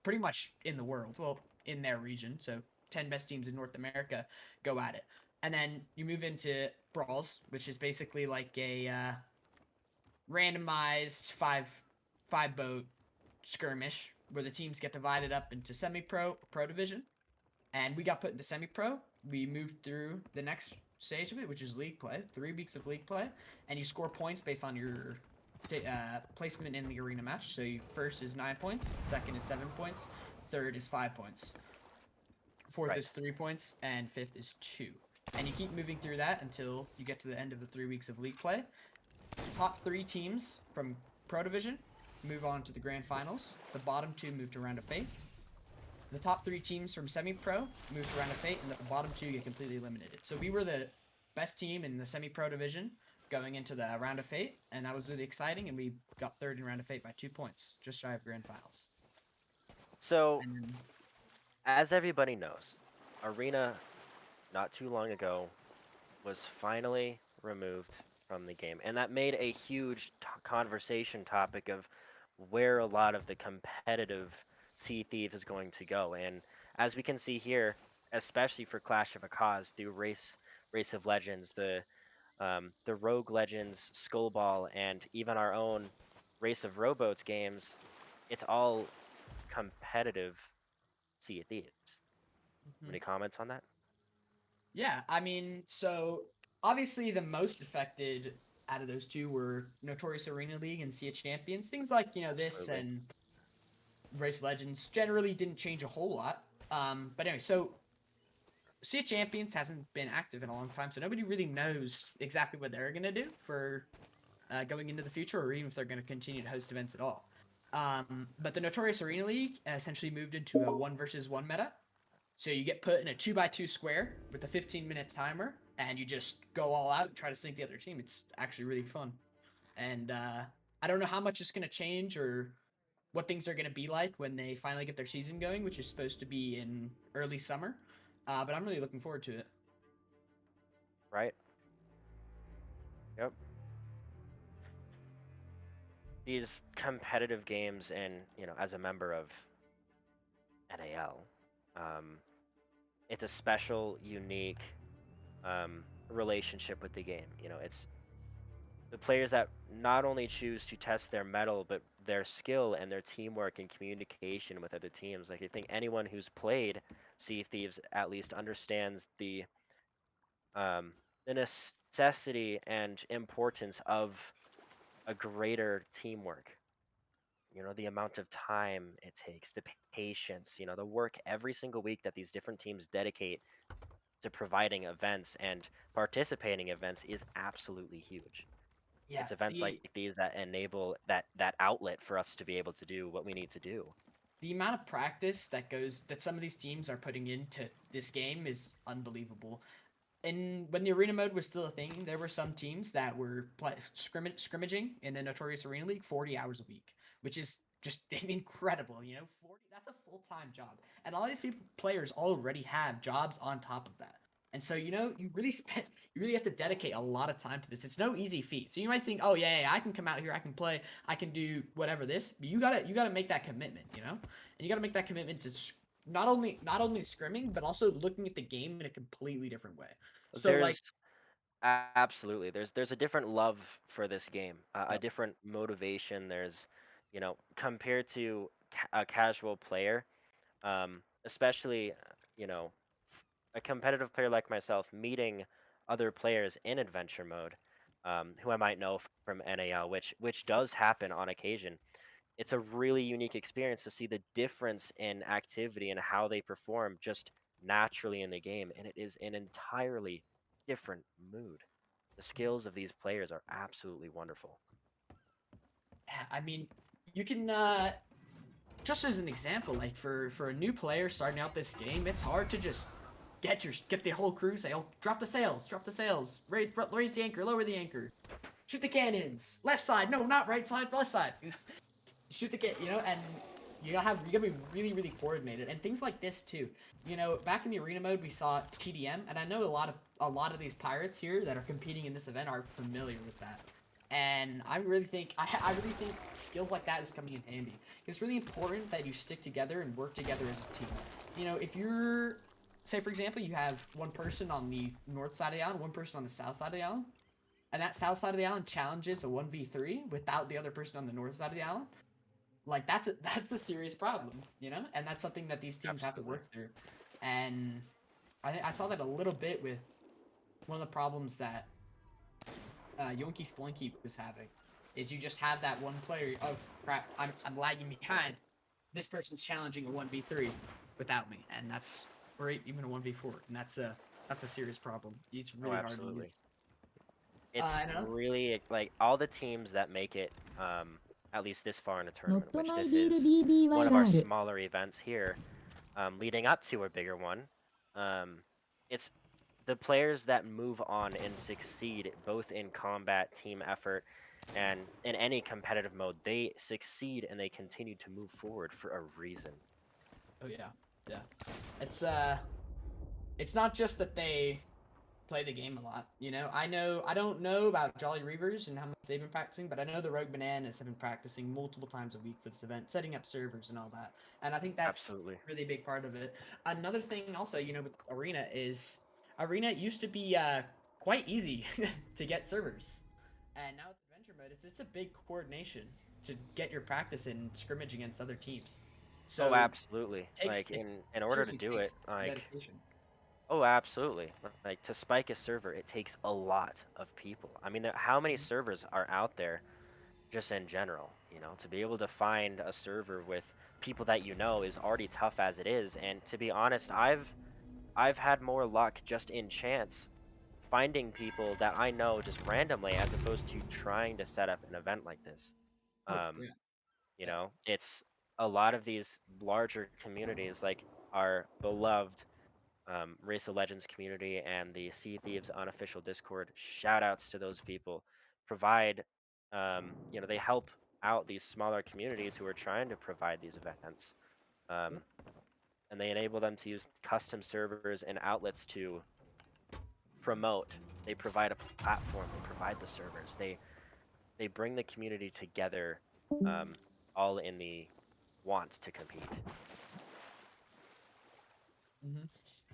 pretty much in the world, well, in their region. So 10 best teams in North America go at it. And then you move into brawls, which is basically like a randomized five boat skirmish where the teams get divided up into semi-pro, pro division, and we got put into semi-pro. We moved through the next stage of it, which is league play, 3 weeks of league play, and you score points based on your placement in the arena match. So first is 9 points, second is 7 points, third is 5 points, fourth Right. is 3 points, and fifth is 2. And you keep moving through that until you get to the end of the 3 weeks of league play. Top 3 teams from Pro Division move on to the grand finals. The bottom 2 move to round of fate. The top 3 teams from semi-pro move to round of fate, and the bottom 2 get completely eliminated. So we were the best team in the semi-pro division going into the round of fate, and that was really exciting. And we got third in round of fate by 2 points, just shy of grand finals. So, And then, as everybody knows, Arena not too long ago was finally removed from the game, and that made a huge conversation topic of where a lot of the competitive Sea Thieves is going to go. And as we can see here, especially for Clash of a Cause through Race of Legends, the Rogue Legends, Skullball, and even our own Race of Rowboats games, it's all competitive Sea of Thieves. Mhm. Any comments on that? Yeah, I mean, so obviously the most affected out of those two were Notorious Arena League and Sea of Champions. Things like, this Absolutely. and Race Legends generally didn't change a whole lot. But anyway, so Sea of Champions hasn't been active in a long time, so nobody really knows exactly what they're gonna do for going into the future, or even if they're gonna continue to host events at all. But the Notorious Arena League essentially moved into a 1 versus 1 meta. So you get put in a 2x2 square with a 15-minute timer, and you just go all out and try to sink the other team. It's actually really fun. And I don't know how much it's going to change or what things are going to be like when they finally get their season going, which is supposed to be in early summer. But I'm really looking forward to it. Right? Yep. These competitive games, and as a member of NAL, it's a special, unique relationship with the game. It's the players that not only choose to test their mettle, but their skill and their teamwork and communication with other teams. Like, I think anyone who's played Sea of Thieves at least understands um, the necessity and importance of a greater teamwork. The amount of time it takes, the patience, the work every single week that these different teams dedicate to providing events and participating events is absolutely huge. Yeah, It's events like these that enable that outlet for us to be able to do what we need to do. the amount of practice that some of these teams are putting into this game is unbelievable. And when the arena mode was still a thing, there were some teams that were scrimmaging in the Notorious Arena League 40 hours a week, which is just incredible. 40, that's a full-time job. And all these players already have jobs on top of that. And so, you really have to dedicate a lot of time to this. It's no easy feat. So you might think, oh yeah, I can come out here, I can play, I can do whatever this, but you gotta make that commitment, and you gotta make that commitment to not only scrimming, but also looking at the game in a completely different way. So like, There's absolutely there's a different love for this game, a yep. different motivation. There's, compared to a casual player, especially, you know, a competitive player like myself meeting other players in adventure mode, who I might know from NAL, which does happen on occasion. It's a really unique experience to see the difference in activity and how they perform just naturally in the game, and it is an entirely different mood. The skills of these players are absolutely wonderful. Yeah, I mean, you can just as an example, like for a new player starting out this game, it's hard to just get the whole crew say, oh, drop the sails, raise the anchor, lower the anchor, shoot the cannons, left side, no, not right side, left side. Shoot the and you gotta be really, really coordinated, and things like this too. Back in the arena mode, we saw TDM, and I know a lot of these pirates here that are competing in this event are familiar with that. And I really think skills like that is coming in handy. It's really important that you stick together and work together as a team. If you're, say for example, you have one person on the north side of the island, one person on the south side of the island, and that south side of the island challenges a 1v3 without the other person on the north side of the island, like that's a serious problem, and that's something that these teams have to Absolutely. work through. And I saw that a little bit with one of the problems that Yonky Splunky was having, is you just have that one player. Oh crap! I'm lagging behind. This person's challenging a 1v3 without me, and that's or even a 1v4, and that's a serious problem. It's Oh, really hard to absolutely. use. It's I know. really like all the teams that make it, at least this far in a ノッ tournament, ト which マイ this ビール is BBY one of が our ある smaller events here, leading up to a bigger one. It's the players that move on and succeed both in combat, team effort, and in any competitive mode, they succeed and they continue to move forward for a reason. Oh yeah, yeah. It's not just that they play the game a lot. You know, I don't know about Jolly Reavers and how much they've been practicing, but I know the Rogue Bananas have been practicing multiple times a week for this event, setting up servers and all that. And I think that's Absolutely. really a big part of it. Another thing also, you know, with Arena is Arena used to be quite easy to get servers. And now with adventure mode, it's a big coordination to get your practice in scrimmage against other teams. So Oh, absolutely. takes Like it in order to seriously do it, takes like dedication. oh, absolutely. Like to spike a server, it takes a lot of people. I mean, how many Mhm. servers are out there just in general? You know, to be able to find a server with people that you know is already tough as it is. And to be honest, I've had more luck just in chance finding people that I know just randomly as opposed to trying to set up an event like this. Oh Um, yeah, you yeah. know, it's a lot of these larger communities like our beloved Race of Legends community and the Sea Thieves unofficial Discord. Shout outs to those people. Provide, you know, they help out these smaller communities who are trying to provide these events. Yep. Um, and they enable them to use custom servers and outlets to promote. They provide a platform. They provide the servers. They bring the community together, um, all in the want to compete.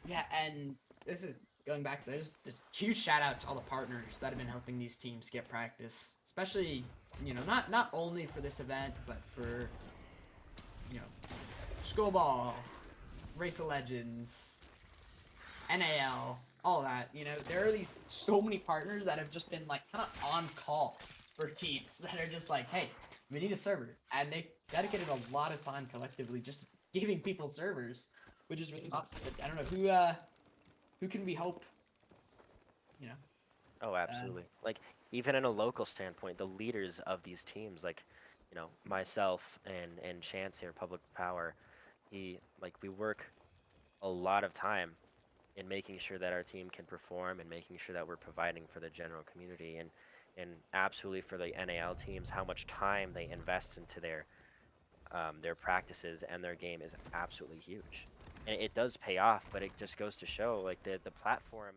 Yeah, and this is going back to there's huge shout out to all the partners that have been helping these teams get practice, especially you know not only for this event but for you know Skullball, Race of Legends, NAL, all that. You know there are these so many partners that have just been like kind of on call for teams that are just like, hey, we need a server, and they dedicated a lot of time collectively just giving people servers, which is really awesome. But I don't know who can we hope, you know? Oh, absolutely. Like even in a local standpoint, the leaders of these teams, like, you know, myself and Chance here, Public Power, he like we work a lot of time in making sure that our team can perform and making sure that we're providing for the general community and absolutely for the NAL teams, how much time they invest into their practices and their game is absolutely huge. And it does pay off, but it just goes to show like the platform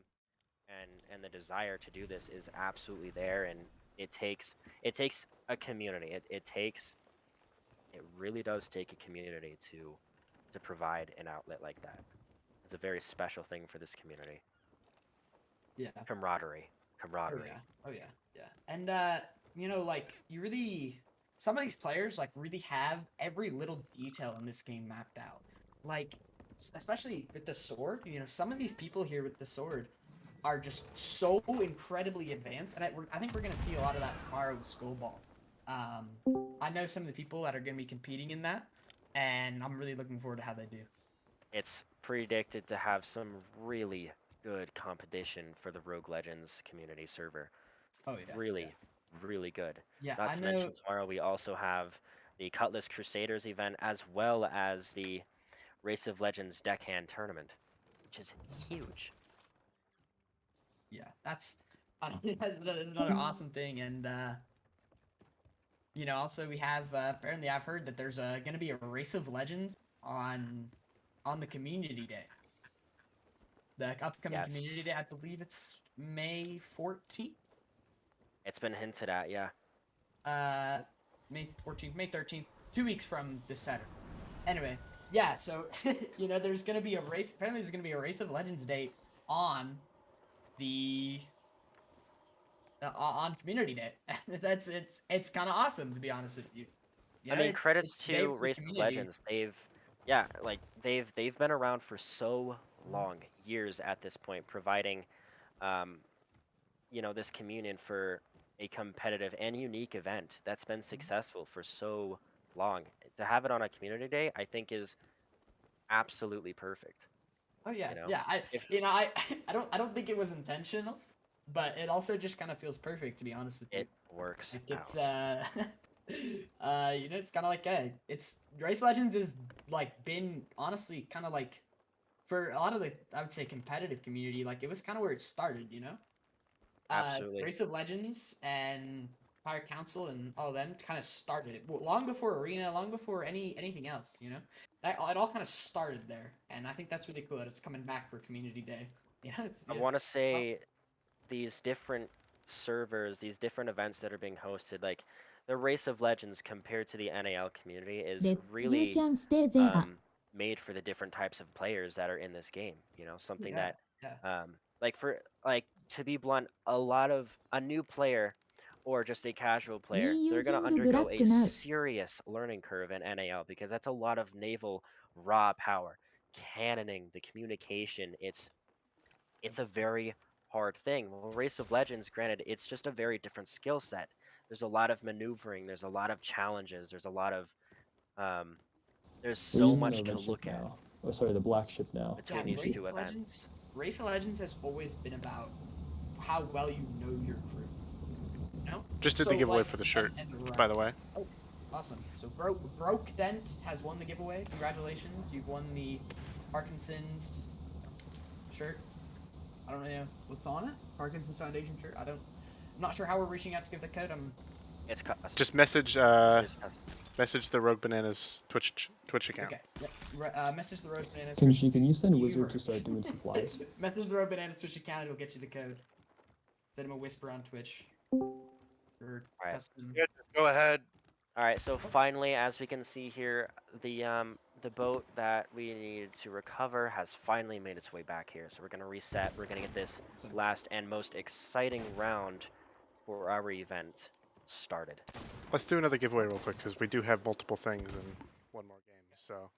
and the desire to do this is absolutely there and it takes a community. It really does take a community to provide an outlet like that. It's a very special thing for this community. Yeah. Camaraderie. Oh Camaraderie. yeah. Oh yeah. Yeah. And you know, like you really some of these players like really have every little detail in this game mapped out. Like especially with the sword, you know, some of these people here with the sword are just so incredibly advanced, and I think we're gonna see a lot of that tomorrow with Skullball. I know some of the people that are gonna be competing in that, and I'm really looking forward to how they do. It's predicted to have some really good competition for the Rogue Legends community server. Oh yeah. Really, really good. Yeah, Not I to know. mention tomorrow we also have the Cutlass Crusaders event as well as the Race of Legends Deckhand tournament, which is huge. Yeah, that's that's another awesome thing, and you know, also we have apparently I've heard that there's going to be a Race of Legends on the Community Day, the upcoming Community Yes, Day. I believe it's May 14th. it's been hinted at. Yeah, Uh, May 14th, May 13th, 2 weeks from this Saturday. Anyway, yeah, so you know, there's going to be a race. Apparently, there's going to be a Race of Legends Day on the on Community Day. That's it's kind of awesome to be honest with you. You I know, mean it's credits a day to for the Race of community. Legends. They've been around for so long, years at this point, providing um, you know, this communion for a competitive and unique event that's been successful for so long. To have it on a community day, I think is absolutely perfect. Oh yeah, You know, yeah. I if you know I don't think it was intentional, but it also just kind of feels perfect to be honest with you. it works Like it's out. you know it's kind of like it's Race Legends is like been honestly kind of like for a lot of the, I would say, competitive community, like it was kind of where it started, you know. Absolutely. Race of Legends and Fire Council and all of them kind of started it long before Arena, long before anything else, you know. It all kind of started there, and I think that's really cool that it's coming back for Community Day. You know, I yeah. want to say these different servers, these different events that are being hosted, like the Race of Legends compared to the NAL community is You really can stay there. made for the different types of players that are in this game. You know, something Yeah, that yeah. like to be blunt, a new player or just a casual player, they're going to Reusing undergo a black now. serious learning curve in NAL because that's a lot of naval raw power, cannoning, the communication. It's a very hard thing. Well, Race of Legends, granted, it's just a very different skill set. There's a lot of maneuvering, there's a lot of challenges, there's a lot of um, there's We're so using the much to red ship look at now. Oh, sorry, the black ship now. between Can you these see? two events. Race of Legends has always been about how well you know your crew. You know? Just did So the giveaway like for the shirt, and by the way. Oh, awesome. So Broke Dent has won the giveaway. Congratulations. You've won the Parkinson's shirt. I don't know what's on it. Parkinson's Foundation shirt. I'm not sure how we're reaching out to give the code. It's custom. Just message It's custom. message the Rogue Bananas Twitch account. Okay. Yep. Message the Rose Bananas. Can you send You Wizard heard. to start doing supplies? Message the Rose Bananas Twitch account. It'll get you the code. Send him a whisper on Twitch. For Right. custom. Yeah, just go ahead. All right, so finally, as we can see here, the boat that we needed to recover has finally made its way back here. So we're gonna reset. We're gonna get this Awesome. last and most exciting round for our event started. Let's do another giveaway real quick because we do have multiple things in one more game. So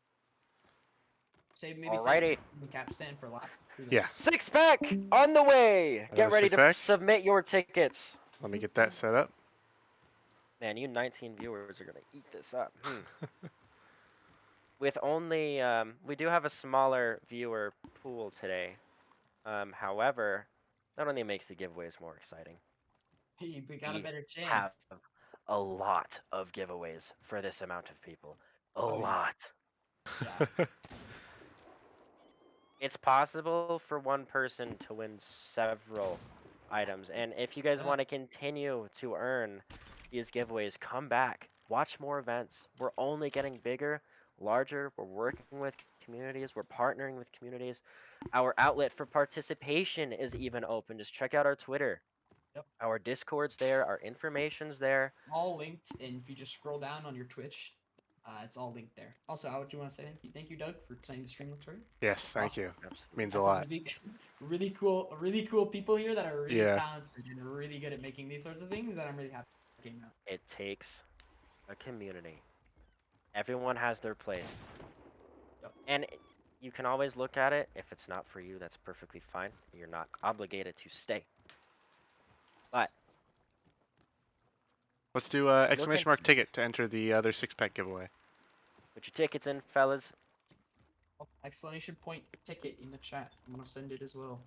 Say maybe Alrighty. the cap stand for last. yeah, 6-pack on the way. Get Another ready to 6-pack? submit your tickets. let me get that set up. Man, you 19 viewers are gonna eat this up. With only, we do have a smaller viewer pool today. However, that only makes the giveaways more exciting. Hey, we got a We better have chance. a lot of giveaways for this amount of people. A Oh, yeah. lot. Yeah. It's possible for one person to win several items. And if you guys Yeah. want to continue to earn these giveaways, come back. Watch more events. We're only getting bigger, larger. We're working with communities. We're partnering with communities. Our outlet for participation is even open. Just check out our Twitter. Yep. Our Discord's there. Our information's there. All linked, and if you just scroll down on your Twitch, it's all linked there. Also, I would you want to say thank you, Doug, for saying the stream looks right. Yes, thank Awesome. you. Absolutely. Means a That's lot. really cool people here that are really Yeah. talented and are really good at making these sorts of things. That I'm really happy came out. It takes a community. Everyone has their place. Yep. And you can always look at it. If it's not for you, that's perfectly fine. You're not obligated to stay. But Let's do exclamation mark ticket to enter the other 6-pack giveaway. put your tickets in, fellas. Explanation point ticket in the chat. I'm gonna send it as well.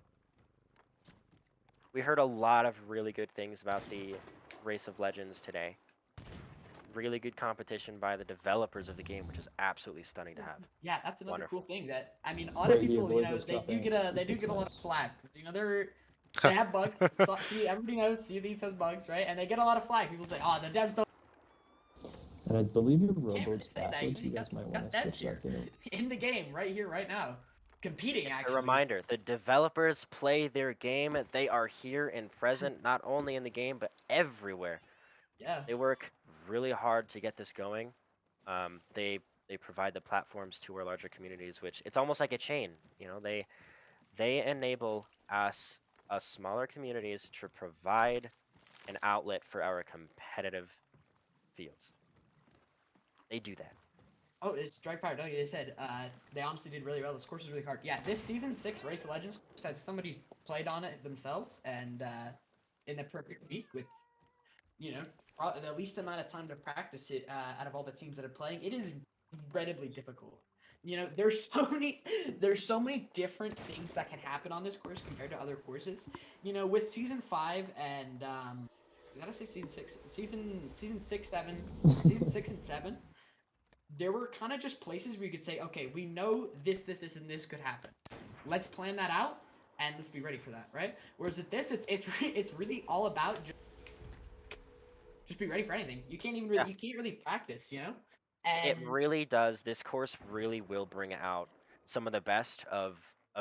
We heard a lot of really good things about the Race of Legends today. Really good competition by the developers of the game, which is absolutely stunning to have. Yeah, that's another Wonderful. cool thing that I mean, a lot of Right here, people, boys, let's they drop do in. get a This looks lot of nice. flack. You know, they have bugs. See, everybody knows CVs has bugs, right? And they get a lot of flack. People say, "Oh, the devs don't." And I believe your really rowboat's say that. backwards. You You guys might got want to devs switch that thing. in the game, right here, right now, competing. A Actually, reminder, the developers play their game. They are here and present, not only in the game, but everywhere. yeah, They work really hard to get this going. They provide the platforms to our larger communities, which it's almost like a chain. You know, they enable us smaller communities to provide an outlet for our competitive fields. They do that. Oh, it's Drag Power W. They said they honestly did really well. This course is really hard. Yeah, this season 6 Race of Legends has somebody played on it themselves, and in the perfect week with, you know, the least amount of time to practice it out of all the teams that are playing, it is incredibly difficult. You know, there's so many different things that can happen on this course compared to other courses. You know, with season 5 and I gotta say season 6, season 6, 7, season 6 and 7. there were kind of just places where you could say, okay, we know this, and this could happen. Let's plan that out and let's be ready for that, right? Whereas at this, it's really all about just be ready for anything. You can't even really, Yeah. you can't really practice, you know. It And really does. This course really will bring out some of the best of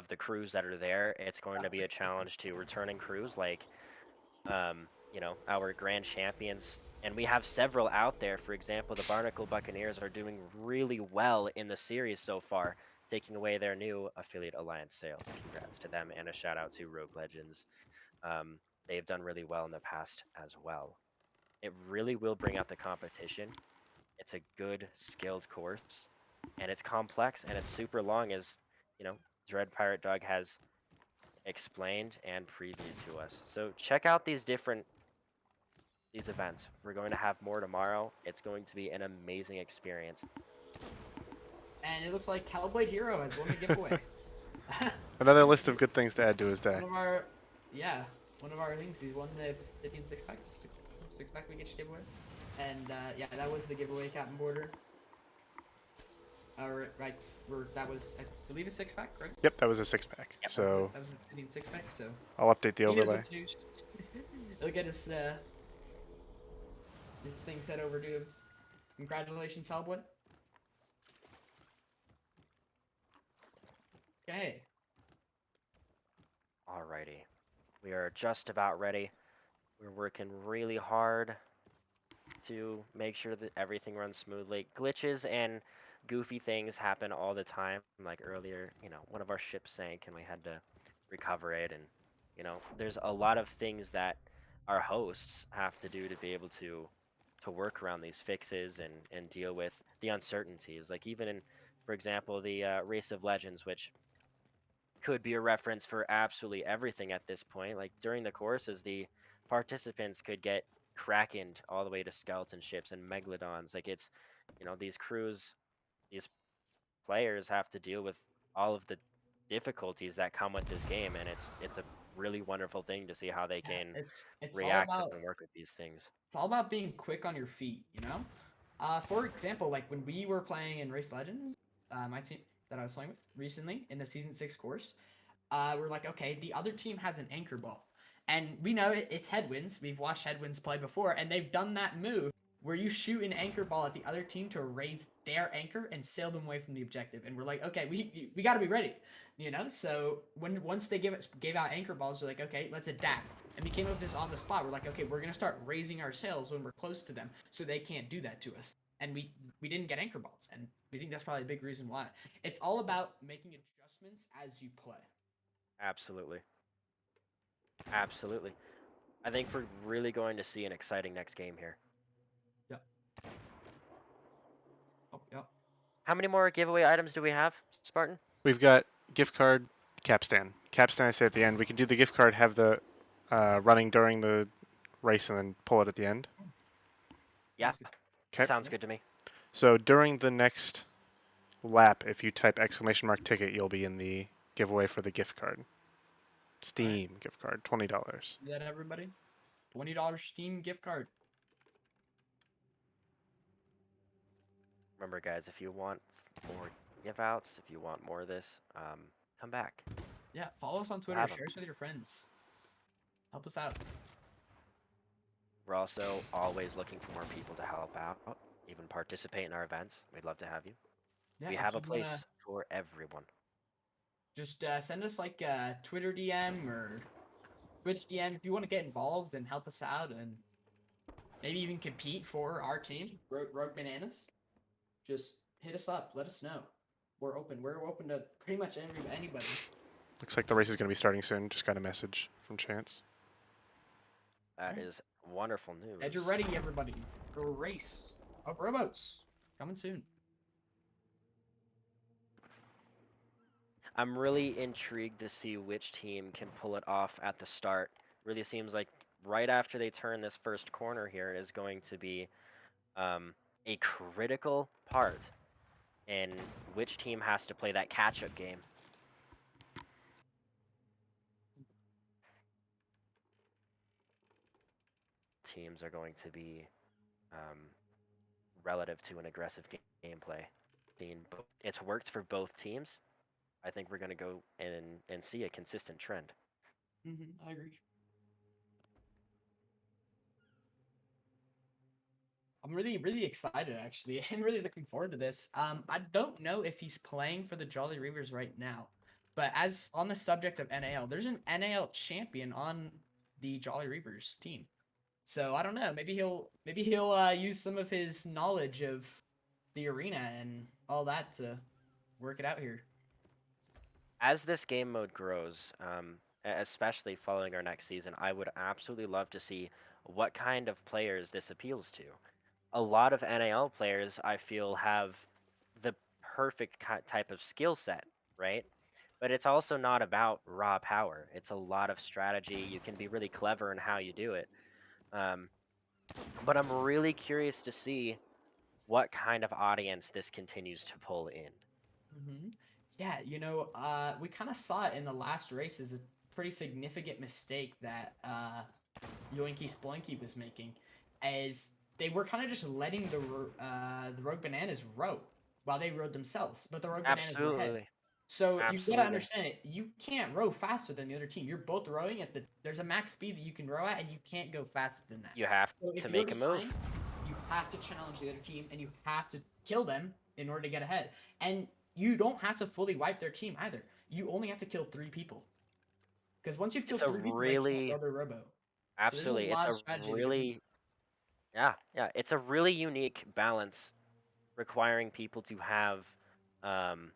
the crews that are there. It's going to be a challenge to returning crews like our grand champions. And we have several out there. For example, the Barnacle Buccaneers are doing really well in the series so far, taking away their new affiliate alliance sales. Congrats to them, and a shout out to Rogue Legends. They've done really well in the past as well. It really will bring out the competition. It's a good, skilled course, and it's complex and it's super long, as Dread Pirate Dog has explained and previewed to us. So check out these events. We're going to have more tomorrow. It's going to be an amazing experience. it looks like Hellblade Hero has won the giveaway. Another list of good things to add to his day. one of our things. He's won the Pacific six pack we get you giveaway. And yeah, that was the giveaway, Captain Border. Right, that was, I believe, a 6-pack, right? Yep, that was a 6-pack. Yep, So that was a 6-pack. So I'll update the he knows overlay. what to do. He'll get his thing set over to him. Congratulations, Hellboy. Okay. Alrighty. We are just about ready. We're working really hard to make sure that everything runs smoothly. Glitches and goofy things happen all the time. Like earlier, one of our ships sank and we had to recover it. And, there's a lot of things that our hosts have to do to be able to work around these fixes and deal with the uncertainties. Like even in, for example, the Race of Legends, which could be a reference for absolutely everything at this point. Like during the courses, the participants could get krakened all the way to skeleton ships and megalodons. Like it's, these crews, these players have to deal with all of the difficulties that come with this game, and it's a really wonderful thing to see how they Yeah, can it's all react about and work with these things. being quick on your feet, you know? For example, like when we were playing in Race Legends, my team that I was playing with recently in the Season 6 course, we're like, okay, the other team has an anchor ball. And we know it's Headwinds. We've watched Headwinds play before, and they've done that move where you shoot an anchor ball at the other team to raise their anchor and sail them away from the objective. And we're like, okay, we got to be ready, you know. So once they gave out anchor balls, we're like, okay, let's adapt. And we came up with this on the spot. We're like, okay, we're gonna start raising our sails when we're close to them, so they can't do that to us. And we didn't get anchor balls, and we think that's probably a big reason why. It's all about making adjustments as you play. Absolutely. Absolutely. I think we're really going to see an exciting next game here. Yep. Oh, yep. How many more giveaway items do we have, Spartan? We've got gift card, capstan. Capstan I say at the end. We can do the gift card, have the running during the race, and then pull it at the end. Yeah, Okay. sounds good to me. So during the next lap, if you type !ticket, you'll be in the giveaway for the gift card. Steam gift card, $20. See that, everybody? $20 Steam gift card. Remember, guys, if you want more give outs, if you want more of this, come back. Yeah, follow us on Twitter. have 'em. Share us with your friends. Help us out. We're also always looking for more people to help out, even participate in our events. We'd love to have you. Yeah, We if have a you wanna place for everyone. just send us like a Twitter DM or Twitch DM if you want to get involved and help us out and maybe even compete for our team, Rogue Bananas. Just hit us up. Let us know. We're open. We're open to pretty much anybody. Looks like the race is going to be starting soon. Just got a message from Chance. That Alright. is wonderful news. Get you ready, everybody. For Race of Rowboats coming soon. I'm really intrigued to see which team can pull it off at the start. Really seems like right after they turn this first corner here is going to be a critical part in which team has to play that catch-up game. Teams are going to be relative to an aggressive gameplay. It's worked for both teams. I think we're going to go and see a consistent trend. I agree. I'm really excited actually, and really looking forward to this. I don't know if he's playing for the Jolly Reavers right now, but as on the subject of NAL, there's an NAL champion on the Jolly Reavers team. So I don't know. Maybe he'll use some of his knowledge of the arena and all that to work it out here. As this game mode grows, especially following our next season, I would absolutely love to see what kind of players this appeals to. A lot of NAL players, I feel, have the perfect type of skill set, right? But it's also not about raw power. It's a lot of strategy. You can be really clever in how you do it. But I'm really curious to see what kind of audience this continues to pull in. Yeah, we kind of saw it in the last race as a pretty significant mistake that Yoinky Sploinky was making, as they were kind of just letting the Rogue Bananas row while they rode themselves, but the Rogue Bananas were ahead. Absolutely. So you gotta Absolutely. understand it. You can't row faster than the other team. You're both rowing at there's a max speed that you can row at, and you can't go faster than that. You have So if to you're make a move. behind, you have to challenge the other team, and you have to kill them in order to get ahead. And you don't have to fully wipe their team either. You only have to kill 3 people. Because once you've It's killed a 3 people, they can't really, row their rowboat. So there's a absolutely, it's lot of a strategy that goes into really, yeah, it's a really unique balance requiring people to have, um,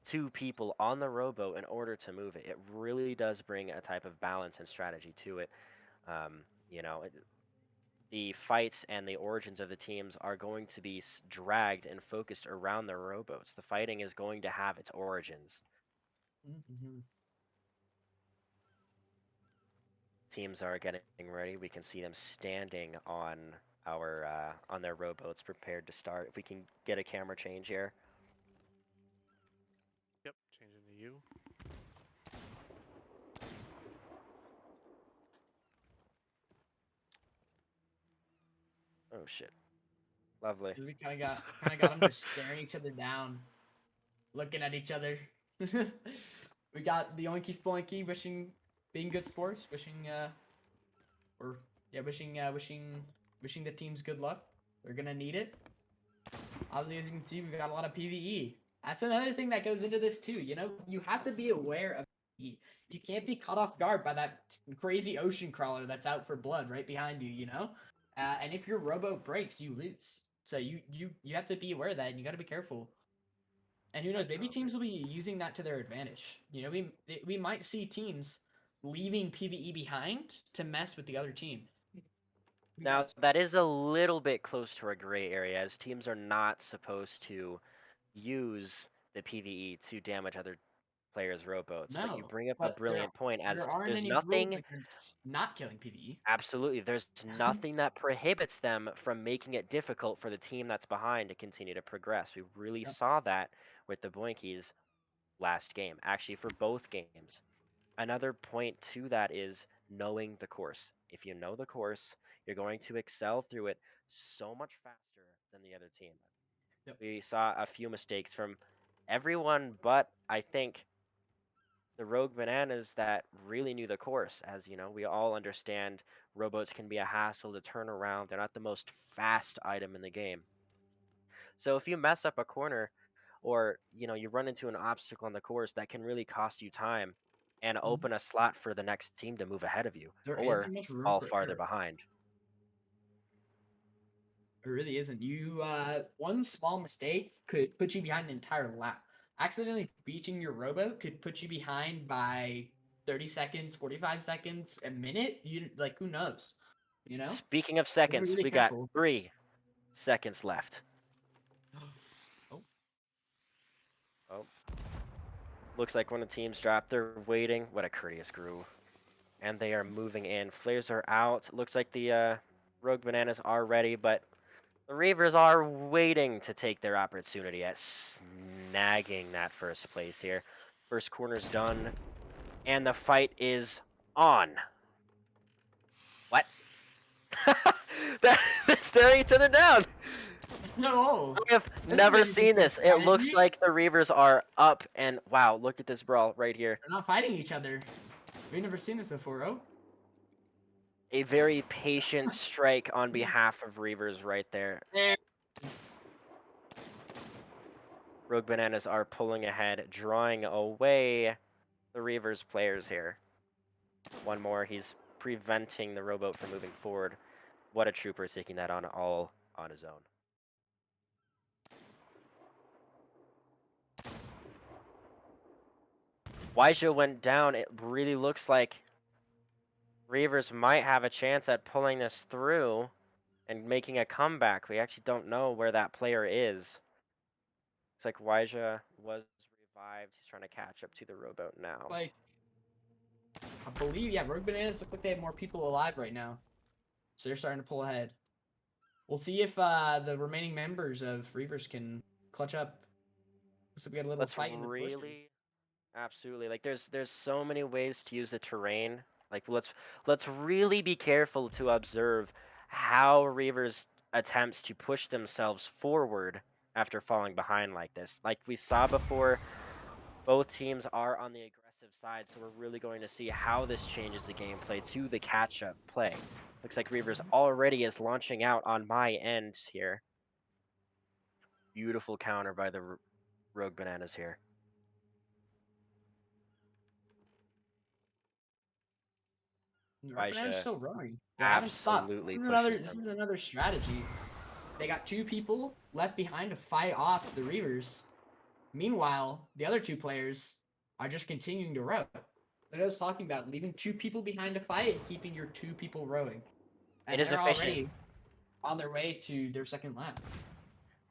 2 people on the rowboat in order to move it. It really does bring a type of balance and strategy to it. Um, you know, it, the fights and the origins of the teams are going to be dragged and focused around the rowboats. The fighting is going to have its origins. Teams are getting ready. We can see them standing on on their rowboats, prepared to start. If we can get a camera change here. Yep, changing to you. Oh shit! Lovely. We kind of got them just staring each other down, looking at each other. We got the Oinky Sploinky being good sports, wishing the teams good luck. They're gonna need it. Obviously, as you can see, we've got a lot of PVE. That's another thing that goes into this too. You have to be aware of PVE. You can't be caught off guard by that crazy ocean crawler that's out for blood right behind you. And if your rowboat breaks, you lose. So you have to be aware of that, and you got to be careful. And who knows? Maybe teams will be using that to their advantage. We might see teams leaving PVE behind to mess with the other team. Now that is a little bit close to a gray area, as teams are not supposed to use the PVE to damage other players' rowboats. But you No, bring up a but brilliant point, as there aren't there's any rules nothing. against not killing PVE. Absolutely. There's nothing that prohibits them from making it difficult for the team that's behind to continue to progress. We really Yep. saw that with the Boinkies last game, actually, for both games. Another point to that is knowing the course. If you know the course, you're going to excel through it so much faster than the other team. Yep. We saw a few mistakes from everyone, but I think the Rogue Bananas that really knew the course. As we all understand rowboats can be a hassle to turn around. They're not the most fast item in the game. So if you mess up a corner, or you run into an obstacle on the course, that can really cost you time and open a slot for the next team to move ahead of you There or isn't much room fall for farther error. behind. It really isn't. One small mistake could put you behind an entire lap. Accidentally beaching your rowboat could put you behind by 30 seconds, 45 seconds, a minute. Who knows? Speaking of You gotta be seconds, really we got careful. 3 seconds left. Oh. Oh. Looks like when the teams drop, they're waiting. What a courteous groove. And they are moving in. Flares are out. Looks like the Rogue Bananas are ready, but the Reavers are waiting to take their opportunity at snagging that first place here. First corner's done, and the fight is on. What? They're staring each other down. No. I have This is never an seen interesting this. It looks strategy. like the Reavers are up and wow, look at this brawl right here. They're not fighting each other. We've never seen this before. Oh. A very patient strike on behalf of Reavers right there. There. It's- Rogue Bananas are pulling ahead, drawing away the Reavers players here. One more, he's preventing the rowboat from moving forward. What a trooper, taking that on all on his own. Waija went down. It really looks like Reavers might have a chance at pulling this through and making a comeback. We actually don't know where that player is. Looks like Waija was revived. He's trying to catch up to the rowboat now. Like, I believe, yeah, Rogue Bananas look like they have more people alive right now. So they're starting to pull ahead. We'll see if the remaining members of Reavers can clutch up. So we got a little Let's fight in the bushes. really, absolutely. Like there's so many ways to use the terrain. Like let's really be careful to observe how Reavers attempts to push themselves forward after falling behind like this. Like we saw before, both teams are on the aggressive side, so we're really going to see how this changes the gameplay to the catch-up play. Looks like Reavers already is launching out on my end here. Beautiful counter by the Rogue Bananas here. Rogue Bananas Waija still rowing. They haven't stopped. absolutely This pushes is them. another strategy. They got 2 people left behind to fight off the Reavers. Meanwhile, the other 2 players are just continuing to row. Like I was talking about, leaving 2 people behind to fight and keeping your 2 people rowing. And It is they're efficient. already on their way to their second lap.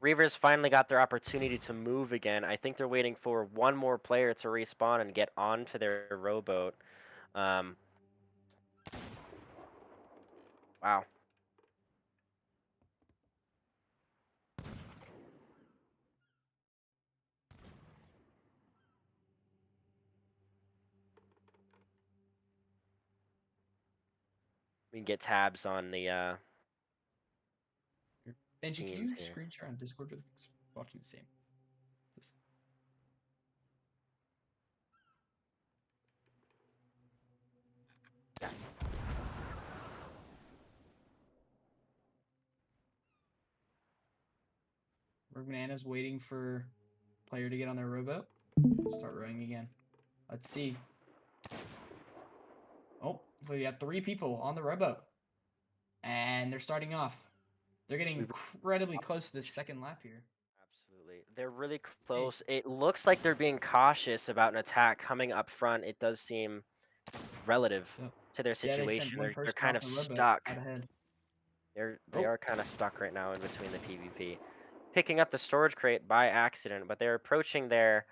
Reavers finally got their opportunity to move again. I think they're waiting for one more player to respawn and get onto their rowboat. Wow. We can get tabs on the Benji, can teams you here. screen share on Discord with watching the same? This- Rogue Bananas waiting for player to get on their rowboat. Start rowing again. Let's see. Oh, so you got 3 people on the rowboat. And they're starting off. They're getting incredibly close to this second lap here. Absolutely. They're really close. It looks like they're being cautious about an attack coming up front. It does seem relative Yep. to their Yeah, they sent situation. one They're person kind off of the rowboat stuck. out ahead. They are kind of stuck right now in between the PvP. Picking up the storage crate by accident, but they're approaching their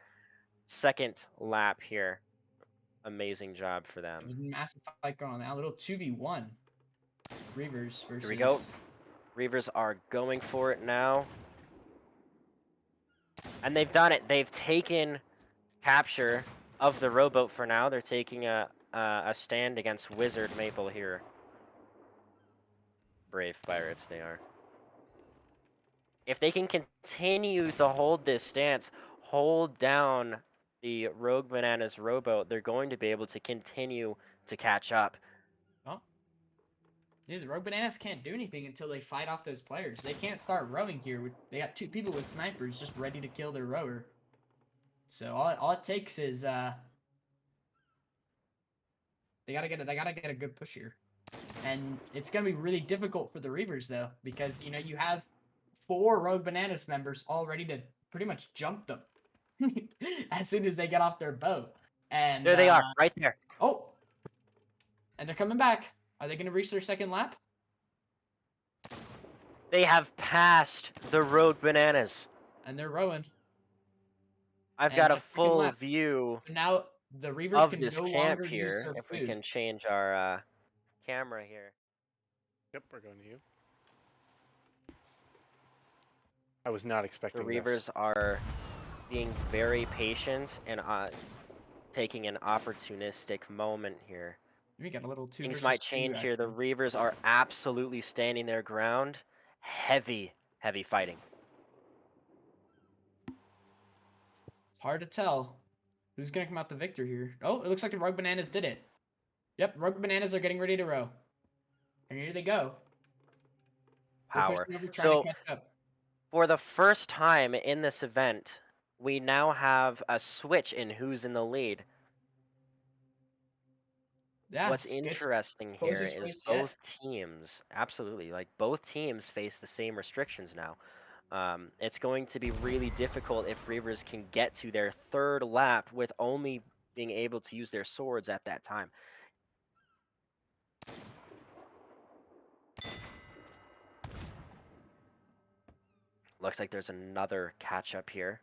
second lap here. Amazing job for them. There's a massive fight going on now. A little 2v1. Reavers versus. Here we go. Reavers are going for it now. And they've done it. They've taken capture of the rowboat for now. They're taking a stand against Wizard Maple here. Brave pirates they are. If they can continue to hold this stance, hold down the Rogue Bananas rowboat, they're going to be able to continue to catch up. Oh. Yeah, the Rogue Bananas can't do anything until they fight off those players. They can't start rowing here. They got 2 people with snipers just ready to kill their rower. So all it takes is they gotta get a good push here. And it's gonna be really difficult for the Reavers though, because you have 4 Rogue Bananas members all ready to pretty much jump them as soon as they get off their boat. And There they are, right there. Oh, and they're coming back. Are they gonna reach their second lap? They have passed the Rogue Bananas. And they're rowing. I've And got a the second full lap. view So now the Reavers of can this no camp longer use here. their If we food. can change our camera here. Yep, we're going to you. I was not The expecting Reavers this. are being very patient and taking an opportunistic moment here. We got a little two Things versus might two change here. The action. Reavers are absolutely standing their ground. Heavy fighting. It's hard to tell who's gonna come out the victor here. Oh, it looks like the Rogue Bananas did it. Yep, Rogue Bananas are getting ready to row. And here they go. They're Power. pushing over, trying So to catch up. for the first time in this event, we now have a switch in who's in the lead. Yeah, What's it's interesting here closest is race yet. both teams, absolutely, like both teams face the same restrictions now. It's going to be really difficult if Reavers can get to their third lap with only being able to use their swords at that time. Looks like there's another catch up here.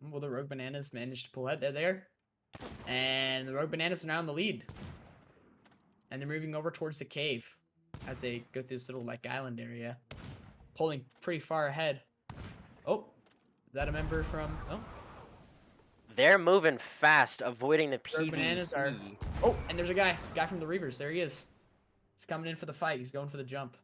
Well, the Rogue Bananas managed to pull out. They're there. And the Rogue Bananas are now in the lead. And they're moving over towards the cave as they go through this little like island area. Pulling pretty far ahead. Oh, is that a member from... Oh, They're moving fast, avoiding the Rogue Bananas are... PvP. Oh, and there's a guy from the Reavers. There he is. He's coming in for the fight. He's going for the jump.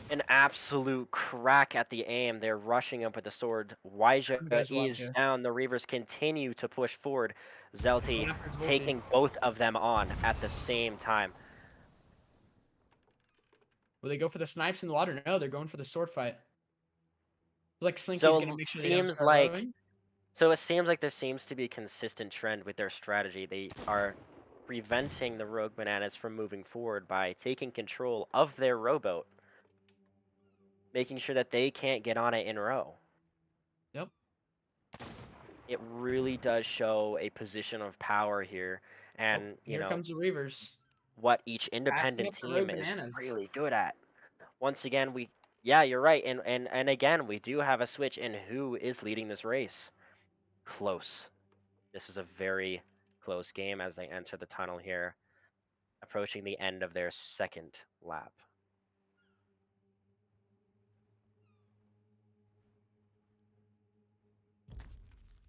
An absolute crack at the aim. They're rushing up with the sword. Waija Guys, is Waija. down. The Reavers continue to push forward. Zelti Going after his Volti. taking both of them on at the same time. Will they go for the snipes in the water? No, they're going for the sword fight. Like Slinky's So gonna it make sure they don't seems start like rowing. there seems to be a consistent trend with their strategy. They are preventing the Rogue Bananas from moving forward by taking control of their rowboat, making sure that they can't get on it in row. Yep. It really does show a position of power here, and Oh, here comes the Reavers. what each Passing independent up the Rogue team is Bananas. really good at. Once again, yeah, you're right, and again, we do have a switch in who is leading this race. Close. This is a very close game as they enter the tunnel here, approaching the end of their second lap.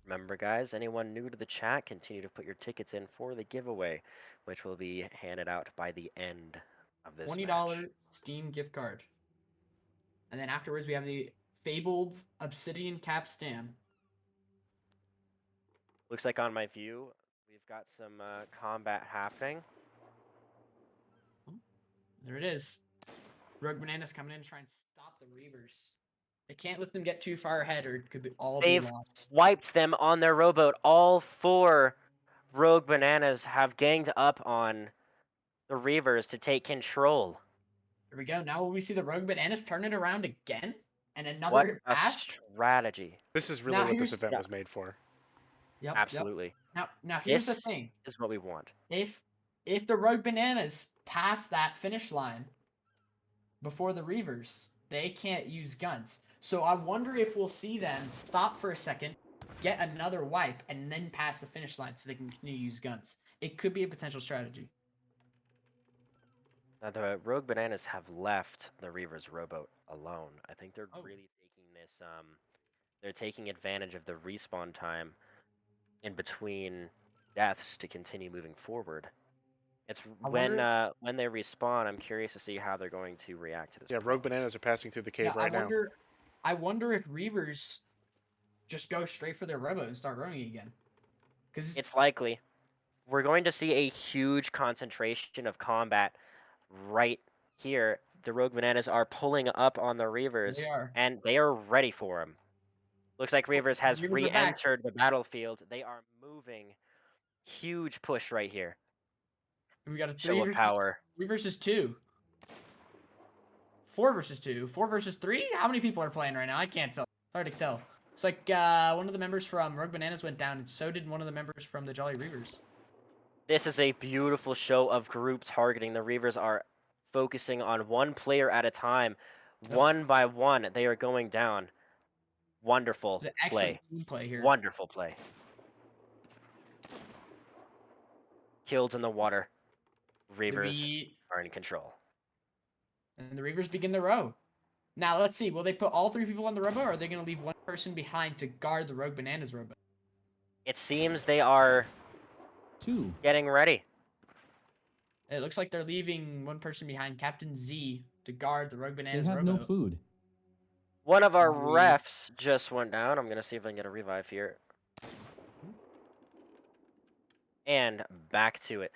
Remember, guys, anyone new to the chat, continue to put your tickets in for the giveaway, which will be handed out by the end of this $20 match. Steam gift card. And then afterwards, we have the fabled Obsidian Capstan. Looks like on my view, we've got some combat happening. There it is. Rogue Bananas coming in to try and stop the Reavers. They can't let them get too far ahead or it could all be They've lost. wiped them on their rowboat. All four Rogue Bananas have ganged up on the Reavers to take control. Here we go. Now will we see the Rogue Bananas turn it around again? And What another a pass? strategy. This is really Now what this here's- event was made for. Yep. Absolutely. Now here's the This thing. is what we want. If the Rogue Bananas pass that finish line before the Reavers, they can't use guns. So I wonder if we'll see them stop for a second, get another wipe, and then pass the finish line so they can continue to use guns. It could be a potential strategy. Now, the Rogue Bananas have left the Reavers rowboat alone. I think they're Oh. really taking this, they're taking advantage of the respawn time in between deaths to continue moving forward. It's I when wonder- when they respawn, I'm curious to see how they're going to react to this. Yeah, Rogue Bananas are passing through the cave right now. I wonder if Reavers just go straight for their rowboat and start rowing again. Because It's likely. We're going to see a huge concentration of combat right here. The Rogue Bananas are pulling up on the Reavers, they are. and they are ready for them. Looks like Reavers has Reavers are back. re-entered the battlefield. They are moving. Huge push right here. And we got a Show of power. 3 versus 2. 4 versus 2. 4 versus 3? How many people are playing right now? I can't tell. It's hard to tell. It's like one of the members from Rogue Bananas went down, and so did one of the members from the Jolly Reavers. This is a beautiful show of group targeting. The Reavers are focusing on one player at a time. Yep. One by one, they are going down. Wonderful An excellent play. team play here. Wonderful play. Killed in the water. Reavers are in control. And the Reavers begin the row. Now, let's see. Will they put all 3 people on the rowboat, or are they going to leave one person behind to guard the Rogue Bananas rowboat? It seems they are getting ready. It looks like they're leaving one person behind, Captain Z, to guard the Rogue They Bananas have no rowboat. food. One of our We- refs just went down. I'm gonna see if I can get a revive here. And back to it.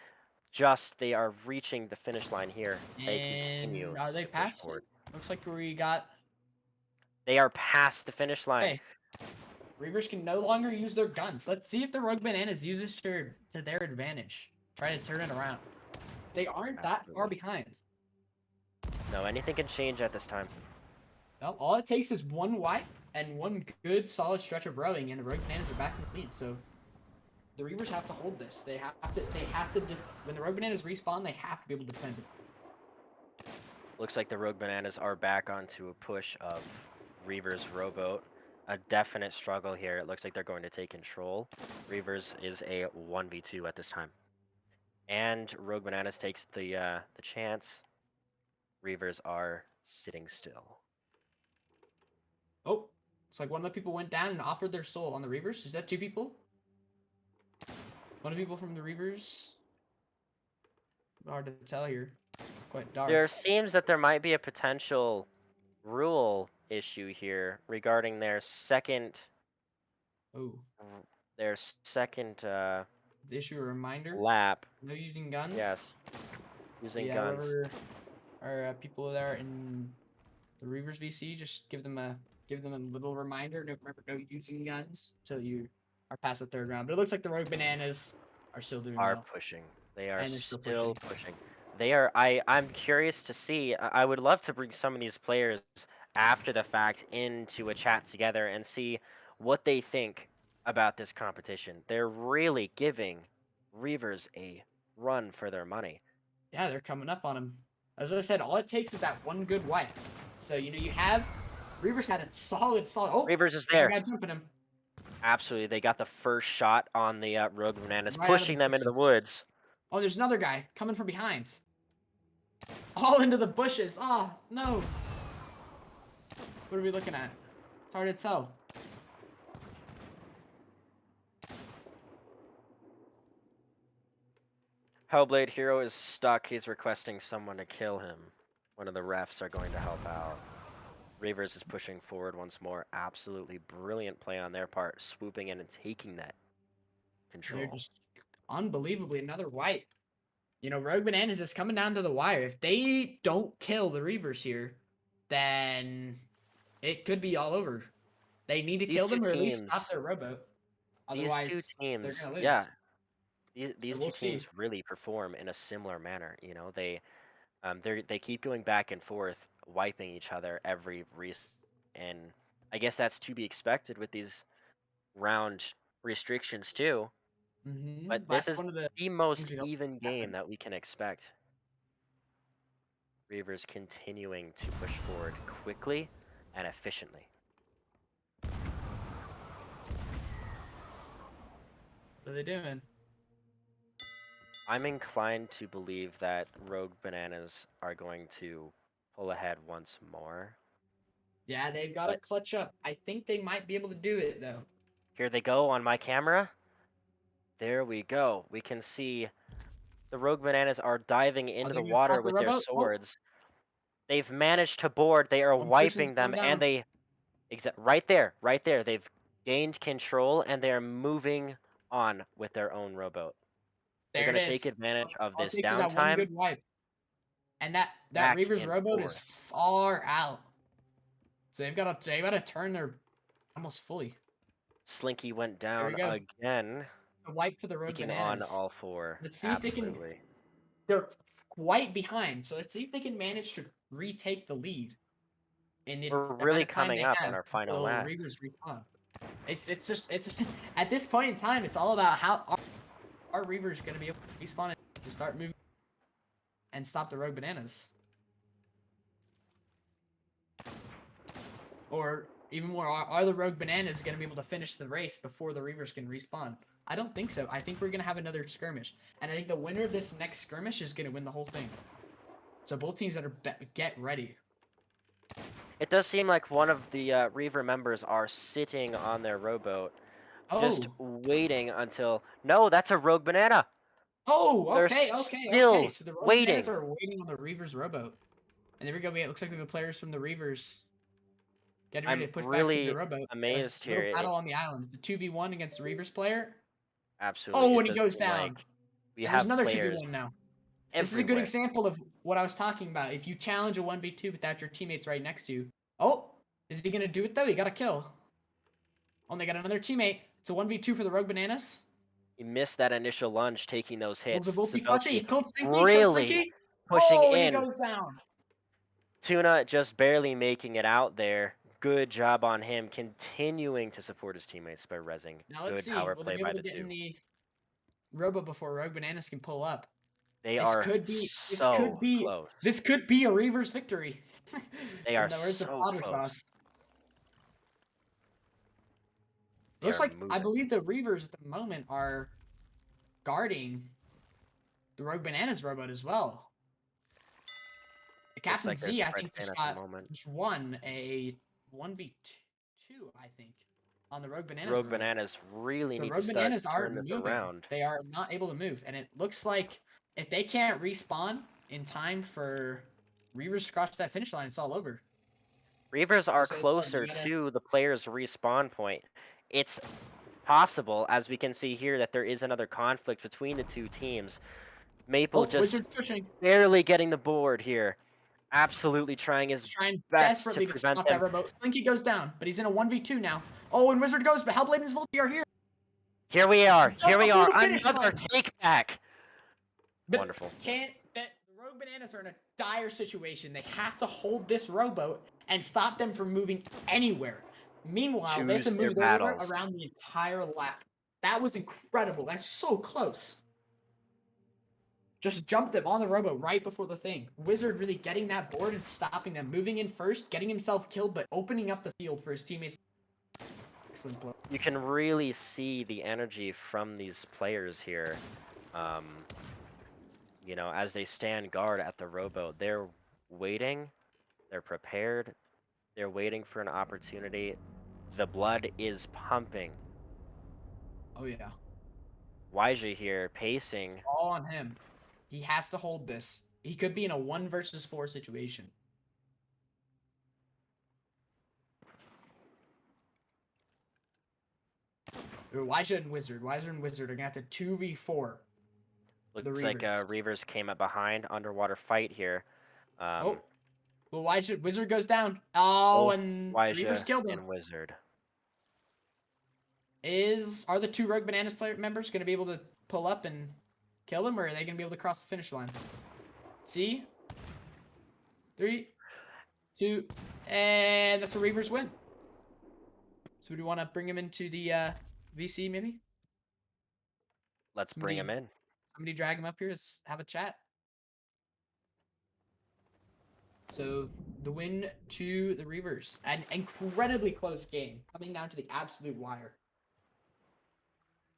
Just they are reaching the finish line here. They continue And are they to push past forward. it? Looks like we got. They are past the finish line. Hey, Reavers can no longer use their guns. Let's see if the Rogue Bananas use this to their advantage. Try to turn it around. They aren't that far Absolutely. behind. No, anything can change at this time. No, all it takes is one wipe and one good solid stretch of rowing, and the Rogue Bananas are back in the lead. So the Reavers have to hold this. They have to. When the Rogue Bananas respawn, they have to be able to defend it. Looks like the Rogue Bananas are back onto a push of Reaver's rowboat. A definite struggle here. It looks like they're going to take control. Reavers is a 1v2 at this time. And Rogue Bananas takes the chance. Reavers are sitting still. Oh, it's like one of the people went down and offered their soul on the Reavers. Is that two people? One of the people from the Reavers? Hard to tell here. Quite dark. There seems that there might be a potential rule issue here regarding their second Oh, issue a reminder. lap. No using guns. Yes, using Yeah, guns. whoever our people there in the Reavers VC, just give them a little reminder. No, remember, no using guns till you are past the third round. But it looks like the Rogue Bananas are still doing Are well. pushing. They are And they're still still pushing. They are. I'm curious to see. I would love to bring some of these players after the fact into a chat together and see what they think about this competition. They're really giving Reavers a run for their money. Yeah, they're coming up on him. As I said, all it takes is that one good wipe. So you have Reavers had a solid. Oh, Reavers is I there. got jumping him. Absolutely, they got the first shot on the Rogue Bananas, Right out of pushing the them into the bushes. woods. Oh, there's another guy coming from behind. All into the bushes. Oh, no. What are we looking at? It's hard to tell. Hellblade Hero is stuck. He's requesting someone to kill him. One of the refs are going to help out. Reavers is pushing forward once more. Absolutely brilliant play on their part, swooping in and taking that control. They're just unbelievably another wipe. You know, Rogue Bananas is coming down to the wire. If they don't kill the Reavers here, then it could be all over. They need to These kill two them or at least stop teams- their rowboat. These Otherwise, two they're teams, gonna lose. yeah. These So we'll two teams see. really perform in a similar manner. You know, they keep going back and forth, wiping each other every race, and I guess that's to be expected with these round restrictions too. But this That's is one of the the most things we hope even happen. game that we can expect. Reavers continuing to push forward quickly and efficiently. What are they doing? I'm inclined to believe that Rogue Bananas are going to pull ahead once more. Yeah, they've got to But- clutch up. I think they might be able to do it though. Here they go on my camera. There we go. We can see the Rogue Bananas are diving into they the gonna water tap the with their rowboat? Oh. swords. They've managed to board. They are One wiping person's them, going and down. right there. They've gained control, and they are moving on with their own rowboat. They're There going it to take is. advantage of All it this takes is that one downtime. good wipe. And that Back Reaver's and rowboat is forth. far out. So they've got to turn their almost fully. Slinky went There down we go. again, A wipe for the Rogue taking on Bananas. all four. Let's see if they can. Absolutely. They're quite behind, so let's see if they can manage to retake the lead. In the We're amount really of time coming they up have on our final until lap. Reavers respawn. It's at this point in time, it's all about how our Reavers going to be able to respawn and to start moving and stop the Rogue Bananas. Or even more, are the Rogue Bananas going to be able to finish the race before the Reavers can respawn? I don't think so. I think we're going to have another skirmish. And I think the winner of this next skirmish is going to win the whole thing. So both teams that are get ready. It does seem like one of the Reaver members are sitting on their rowboat, just waiting until... No, that's a Rogue Banana! Oh, They're okay, okay, okay. still So the Rogue waiting. Bananas are waiting on the Reavers rowboat. And there we go. It looks like we have players from the Reavers getting ready I'm to push back to the really rowboat. amazed Little here. battle on the island. It's a 2v1 against the Reavers player. Absolutely, Oh, it and he does goes seem like down. we And there's have another players 2v1 now. This is a good everywhere. example of what I was talking about. If you challenge a 1v2 without your teammates right next to you. Oh, is he going to do it though? He got a kill. Oh, and they got another teammate. It's a 1v2 for the Rogue Bananas. He missed that initial lunge, taking those Will hits. Zavolti clutch it? He Zavolti killed Slinky. really pushing Oh, and he in. goes down. Tuna just barely making it out there. Good job on him, continuing to support his teammates by rezzing. Now let's Good see. power Will play they be by able to the get in two. the rowboat before Rogue Bananas can pull up? They This are could be. This so could be. close. This could be a Reavers victory. They In are the words of so Potter close. Sauce. They Looks are like I moving. believe the Reavers at the moment are guarding the Rogue Bananas rowboat as well. Captain like they're Z, I spread think, thin just at the got moment. just won a 1v2, I think, on the Rogue Bananas. Rogue rowboat. Bananas really The need to Rogue start Bananas are turn this moving. around. They are not able to move, and it looks like if they can't respawn in time for Reavers to cross that finish line, it's all over. Reavers are So it's closer you gotta- to the player's respawn point. It's possible, as we can see here, that there is another conflict between the two teams. Maple Oh, just Wizard's pushing. barely getting the board here. Absolutely trying his Trying best to desperately to prevent stop them. that rowboat. Slinky goes down, but he's in a 1v2 now. Oh, and Wizard goes, but Hellblade and Volti are here. Here we are. Just Here we before are. the finish Another line. take back. But Wonderful. the Rogue Bananas are in a dire situation. They have to hold this rowboat and stop them from moving anywhere. Meanwhile, they have to Choose their move their rowboat battles. around the entire lap. That was incredible. That's so close. Just jumped them on the rowboat right before the thing. Wizard really getting that board and stopping them, moving in first, getting himself killed, but opening up the field for his teammates. Excellent play. You can really see the energy from these players here. You know, as they stand guard at the rowboat, they're waiting, they're prepared, they're waiting for an opportunity. The blood is pumping. Oh yeah. Waija here, pacing. All on him. He has to hold this. He could be in a 1 versus 4 situation. Waija and Wizard are gonna have to 2v4. Looks like Reavers. Reavers came up behind. Underwater fight here. Oh, well, Wizard goes down. Oh, Both and Waija Reavers killed him. and Wizard. Are the 2 Rogue Bananas player members gonna be able to pull up and kill him, or are they gonna be able to cross the finish line? See? 3, 2, and that's a Reavers win. So do you want to bring him into the VC maybe? Let's bring him in. Somebody drag him up here. Let's have a chat. So the win to the Reavers. An incredibly close game, coming down to the absolute wire.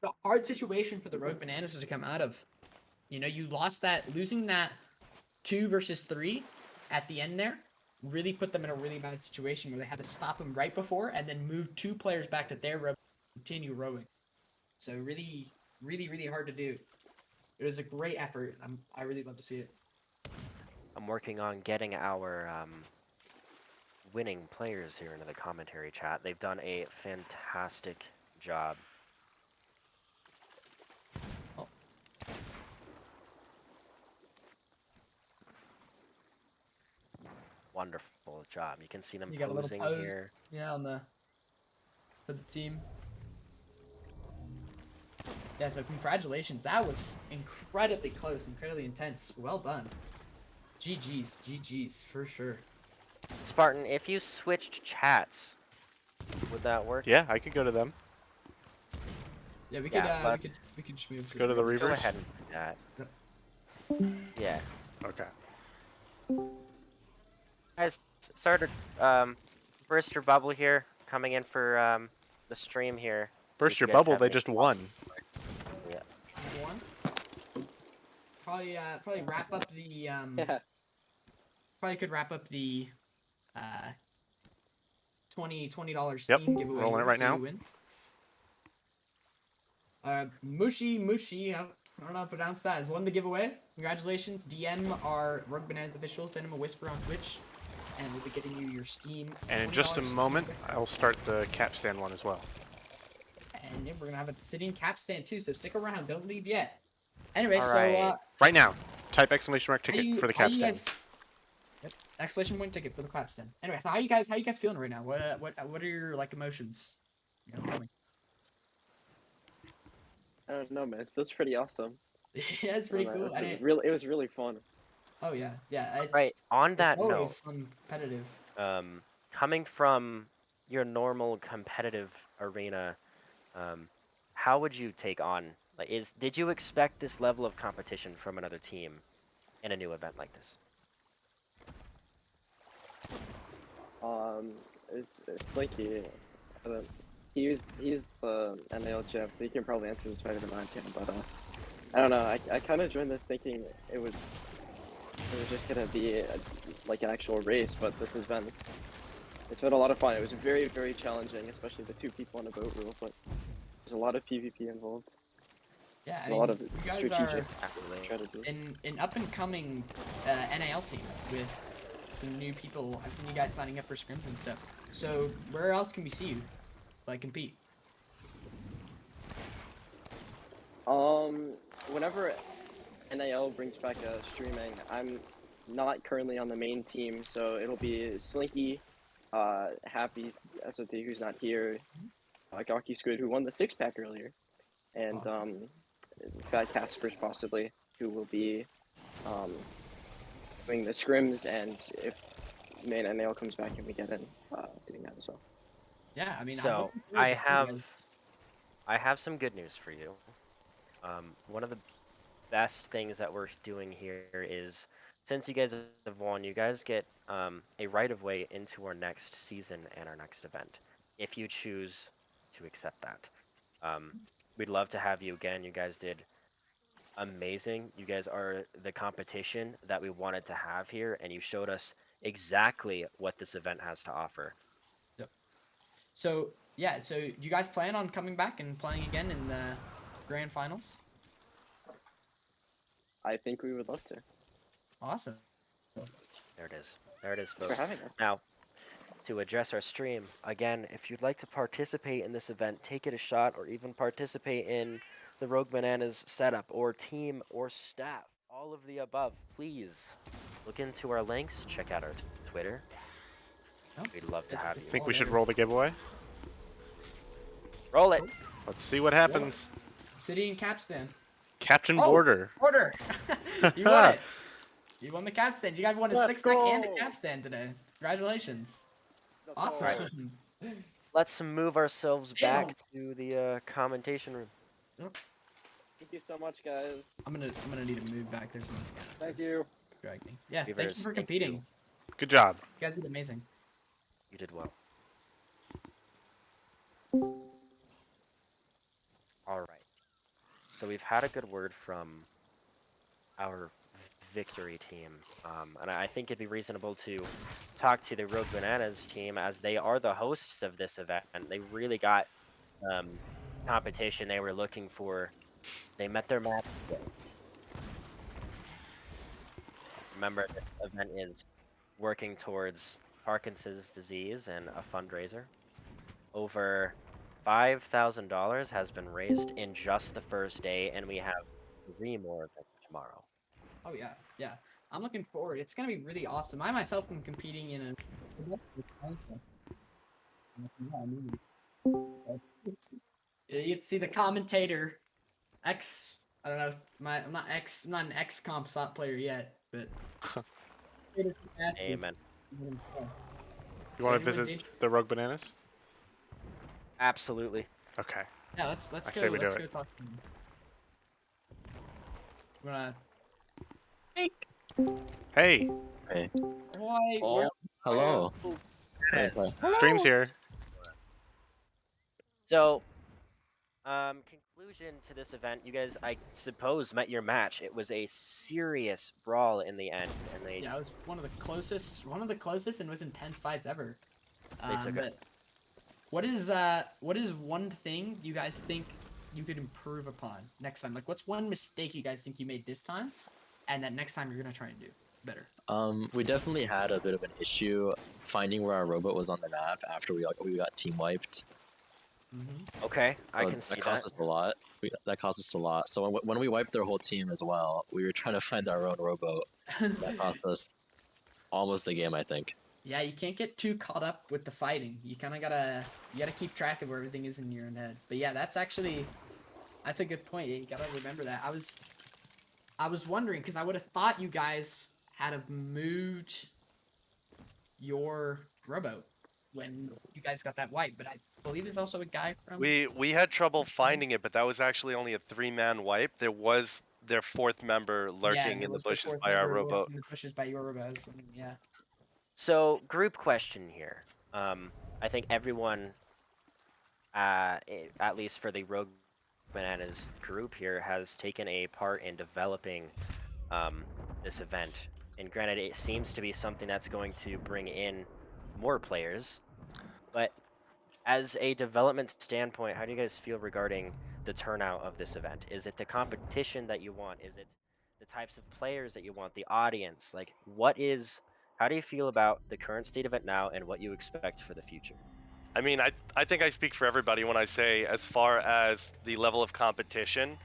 The hard situation for the Rogue Bananas to come out of. You know, you losing that 2 versus 3 at the end there really put them in a really bad situation where they had to stop them right before and then move 2 players back to their row and continue rowing. So really, really, really hard to do. It was a great effort. I really love to see it. I'm working on getting our winning players here into the commentary chat. They've done a fantastic job. Oh. Wonderful job. You can see them You got a little posing pose, here. yeah, for the team. Yeah, so congratulations. That was incredibly close, incredibly intense. Well done. GG's, for sure. Spartan, if you switched chats, would that work? Yeah, I could go to them. Yeah, we Yeah, could just move. Let's go to the Let's go Reavers. ahead and do that. Yeah. Okay. Guys, started burst your bubble here, coming in for the stream here. Burst if your you guys bubble, have they any just won. Yeah. One. Probably wrap up the probably could wrap up the $20 Yep, Steam giveaway. rolling it here, right so now. you win. Mushy I don't know how to pronounce that. Has won the giveaway. Congratulations. DM our Rogue Bananas official. Send him a whisper on Twitch, and we'll be getting you your Steam. And in just a $20 moment, gift card. I'll start the capstan one as well. And yeah, we're gonna have a sitting capstan too. So stick around. Don't leave yet. Anyway, All so right. Right now, type exclamation mark how ticket you- for the how you capstan. guys- Yep. Exclamation point ticket for the capstan. Anyway, so how you guys feeling right now? What are your like emotions? You know, tell me. I don't know, man. It feels pretty awesome. Yeah, it's I don't pretty know, cool. It was really fun. Oh yeah, yeah. It's Right. On that it's always note, fun, competitive. coming from your normal competitive arena, how would you take on did you expect this level of competition from another team in a new event like this? It's Slinky. He's the NAL champ, so he can probably answer this better than I can. But I don't know. I kind of joined this thinking it was just gonna be like an actual race, but it's been a lot of fun. It was very, very challenging, especially the 2 people on a boat rule. But there's a lot of PvP involved. Yeah, I A mean, lot of you guys strategic Absolutely. strategies. an up and coming NAL team with some new people. I've seen you guys signing up for scrims and stuff. So where else can we see you like compete? Whenever NAL brings back streaming, I'm not currently on the main team, so it'll be Slinky, Happy's SOT, who's not here, Gaki Squid, who won the 6-pack earlier, and Fat Caspers possibly, who will be doing the scrims, and if main NAL comes back and we get in, doing that as well. Yeah, I mean, I'm So looking forward to seeing you guys. I have some good news for you. One of the best things that we're doing here is, since you guys have won, you guys get a right of way into our next season and our next event, if you choose to accept that. We'd love to have you again. You guys did amazing. You guys are the competition that we wanted to have here, and you showed us exactly what this event has to offer. So yeah, so do you guys plan on coming back and playing again in the grand finals? I think we would love to. Awesome. There it is. There it is, Thanks for folks. having us. Now, to address our stream, again, if you'd like to participate in this event, take it a shot, or even participate in the Rogue Bananas setup, or team, or staff, all of the above, please look into our links, check out our Twitter. Oh, We'd love to it's- have it's you. Think all we should there. roll the giveaway? Roll it! Let's see what happens. City and capstan. Captain Oh! Border. Order. You won it. You won the capstan. You guys won a Let's 6-pack and a go. capstan today. Congratulations. Awesome. Let's move ourselves Damn. back to the commentation room. Thank you so much, guys. I'm gonna need to move back. There's no scan. Thank you. Drag me. Yeah, thank Beavers, you for thank competing. you. Good job. You guys did amazing. You did well. All right. So we've had a good word from our victory team, and I think it'd be reasonable to talk to the Rogue Bananas team, as they are the hosts of this event, and they really got competition they were looking for. They met their match. Remember, this event is working towards Parkinson's disease and a fundraiser. Over $5,000 has been raised in just the first day, and we have 3 more events tomorrow. Oh yeah, yeah. I'm looking forward. It's gonna be really awesome. I myself am competing in You get to see the commentator, I don't know. I'm not an X comp slot player yet, but. Amen. You want to visit the Rogue Bananas? Absolutely. Okay. Yeah, let's I go. say we do Let's it. go talk to him. You wanna? Hey, Why? Oh, Hello. Hey, yes. stream's here. So, conclusion to this event, you guys, I suppose, met your match. It was a serious brawl in the end, and they Yeah, it was one of the closest and most intense fights ever. They took it. but what is one thing you guys think you could improve upon next time? Like, what's one mistake you guys think you made this time, and that next time you're gonna try and do better? We definitely had a bit of an issue finding where our robot was on the map after we got team wiped. Okay, I So can see that cost us a lot. That cost us a lot. So when we wiped their whole team as well, we were trying to find our own rowboat. That cost us almost the game, I think. Yeah, you can't get too caught up with the fighting. You kind of gotta keep track of where everything is in your own head. But yeah, that's a good point. Yeah, you gotta remember that. I was wondering because I would have thought you guys had have moved your rowboat when you guys got that wipe, but I believe there's also a guy from. We had trouble finding it, but that was actually only a 3-man wipe. There was their 4th member lurking there in the was the bushes fourth by our member rowboat. in the bushes by your rowboat. Yeah. So, group question here. I think everyone, at least for the Rogue Bananas group here, has taken a part in developing this event. And granted, it seems to be something that's going to bring in more players. But as a development standpoint, how do you guys feel regarding the turnout of this event? Is it the competition that you want? Is it the types of players that you want? The audience? Like, how do you feel about the current state of it now and what you expect for the future? I mean, I think I speak for everybody when I say, as far as the level of competition,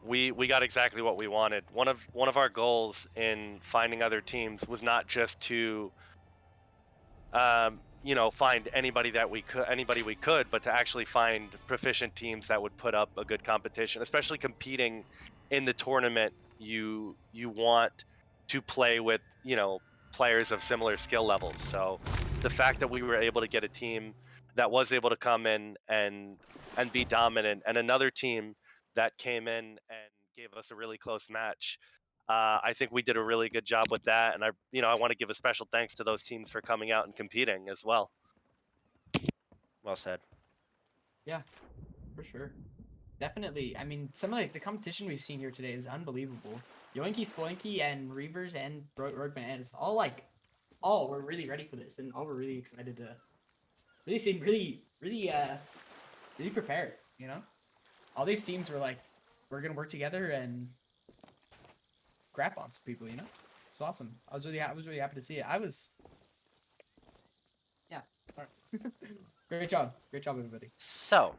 we got exactly what we wanted. One of our goals in finding other teams was not just to find anybody we could, but to actually find proficient teams that would put up a good competition, especially competing in the tournament. You want to play with, players of similar skill levels. So the fact that we were able to get a team that was able to come in and be dominant, and another team that came in and gave us a really close match, I think we did a really good job with that, and I want to give a special thanks to those teams for coming out and competing as well. Well said. Yeah, for sure. Definitely. I mean, some of the competition we've seen here today is unbelievable. Yoinky Sploinky and Reavers and Rogue Bananas all were really ready for this, and all were really excited to really seem really prepared. You know, all these teams were like, we're gonna work together and crap on some people. You know, it's awesome. I was really happy to see it. Yeah. All right. Great job, everybody. So,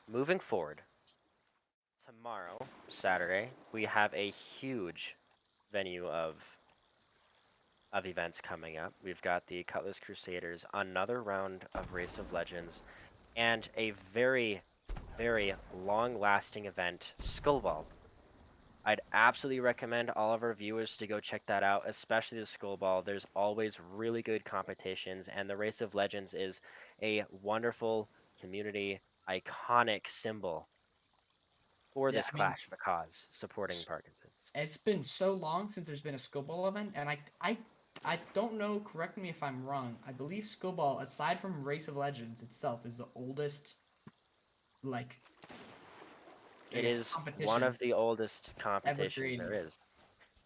moving forward, tomorrow, Saturday, we have a huge venue of events coming up. We've got the Cutlass Crusaders, another round of Race of Legends, and a very, very long-lasting event, Skullball. I'd absolutely recommend all of our viewers to go check that out, especially the Skullball. There's always really good competitions, and the Race of Legends is a wonderful community, iconic symbol for Yeah, this I mean, Clash of a Cause, supporting Parkinson's. it's been so long since there's been a Skullball event, and I don't know. Correct me if I'm wrong. I believe Skullball, aside from Race of Legends itself, is the oldest. Like, It it's is one competition of the oldest ever competitions there created. is.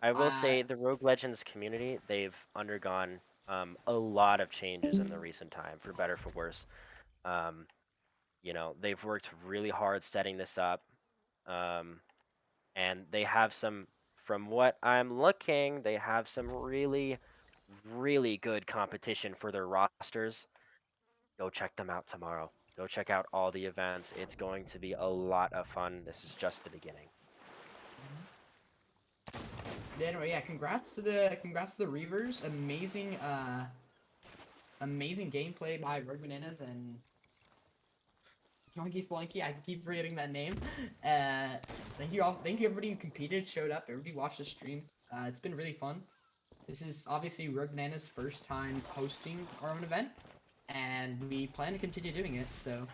I will say the Rogue Legends community, they've undergone a lot of changes in the recent time, for better for worse. Um, they've worked really hard setting this up. And they have from what I'm looking, they have some really, really good competition for their rosters. Go check them out tomorrow. Go check out all the events. It's going to be a lot of fun. This is just the beginning. Anyway, yeah, congrats to the Reavers. Amazing gameplay by Rogue Bananas and Yoinky Spelunky. I keep forgetting that name. Thank you all. Thank you everybody who competed, showed up. Everybody watched the stream. It's been really fun. This is obviously Rogue Bananas' first time hosting our own event, and we plan to continue doing it. So,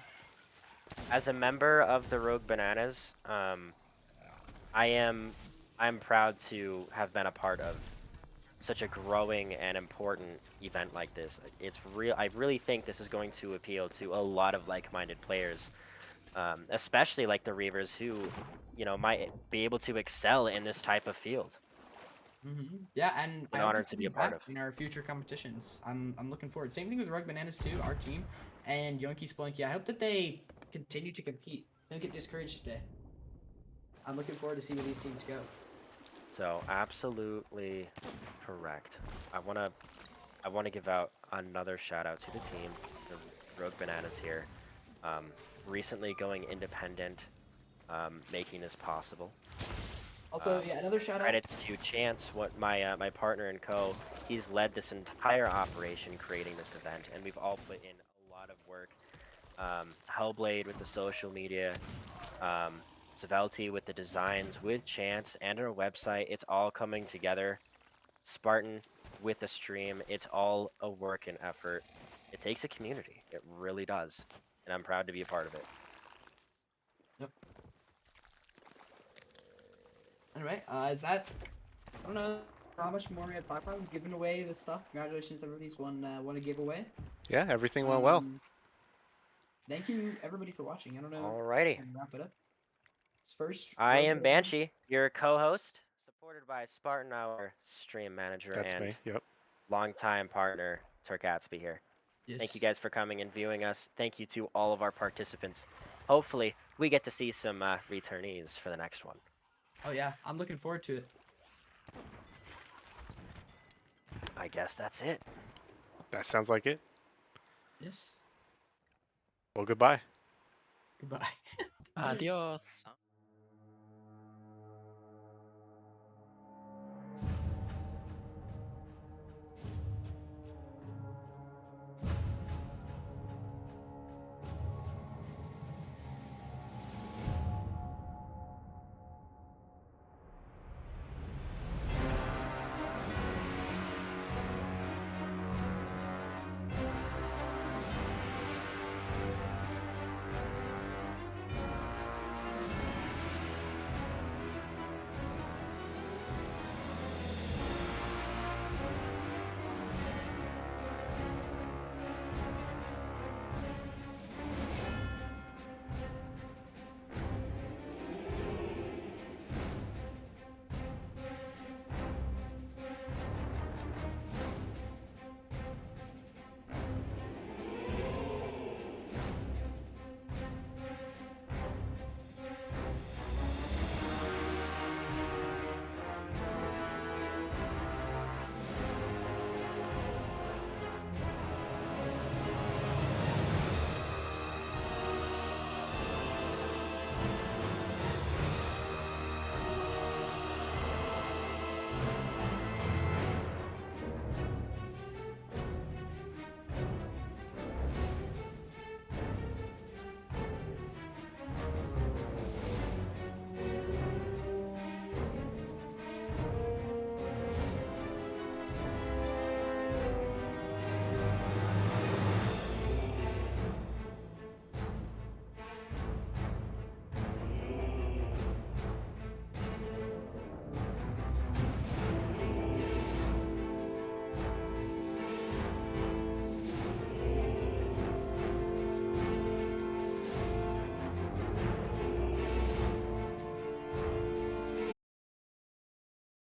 As a member of the Rogue Bananas, I'm proud to have been a part of such a growing and important event like this. It's real. I really think this is going to appeal to a lot of like-minded players, especially like the Reavers, who, might be able to excel in this type of field. yeah, and It's an I hope honor to to see be you a part back of. in our future competitions. I'm looking forward. Same thing with Rogue Bananas too, our team, and Yoinky Spelunky. I hope that they continue to compete. Don't get discouraged today. I'm looking forward to see where these teams go. So absolutely correct. I wanna give out another shout out to the team, the Rogue Bananas here. Recently going independent, making this possible. Also, yeah, another shout out. Credits to Chance, what my my partner and co. He's led this entire operation, creating this event, and we've all put in a lot of work. Hellblade with the social media, Savelti with the designs, with Chance and our website. It's all coming together. Spartan with the stream. It's all a work and effort. It takes a community. It really does, and I'm proud to be a part of it. Yep. Anyway, is that? I don't know how much more we have to talk about. We've given away the stuff. Congratulations, everybody's won a giveaway. Yeah, everything went well. Thank you, everybody, for watching. I don't know. Alrighty. Can wrap it up. It's first. I Rogue am Band. Banshee, your co-host, supported by Spartan, our stream manager, That's and me. Yep. longtime partner, Turkatsby here. Yes. Thank you guys for coming and viewing us. Thank you to all of our participants. Hopefully, we get to see some returnees for the next one. Oh yeah, I'm looking forward to it. I guess that's it. That sounds like it. Yes. Well, goodbye. Goodbye. Adios.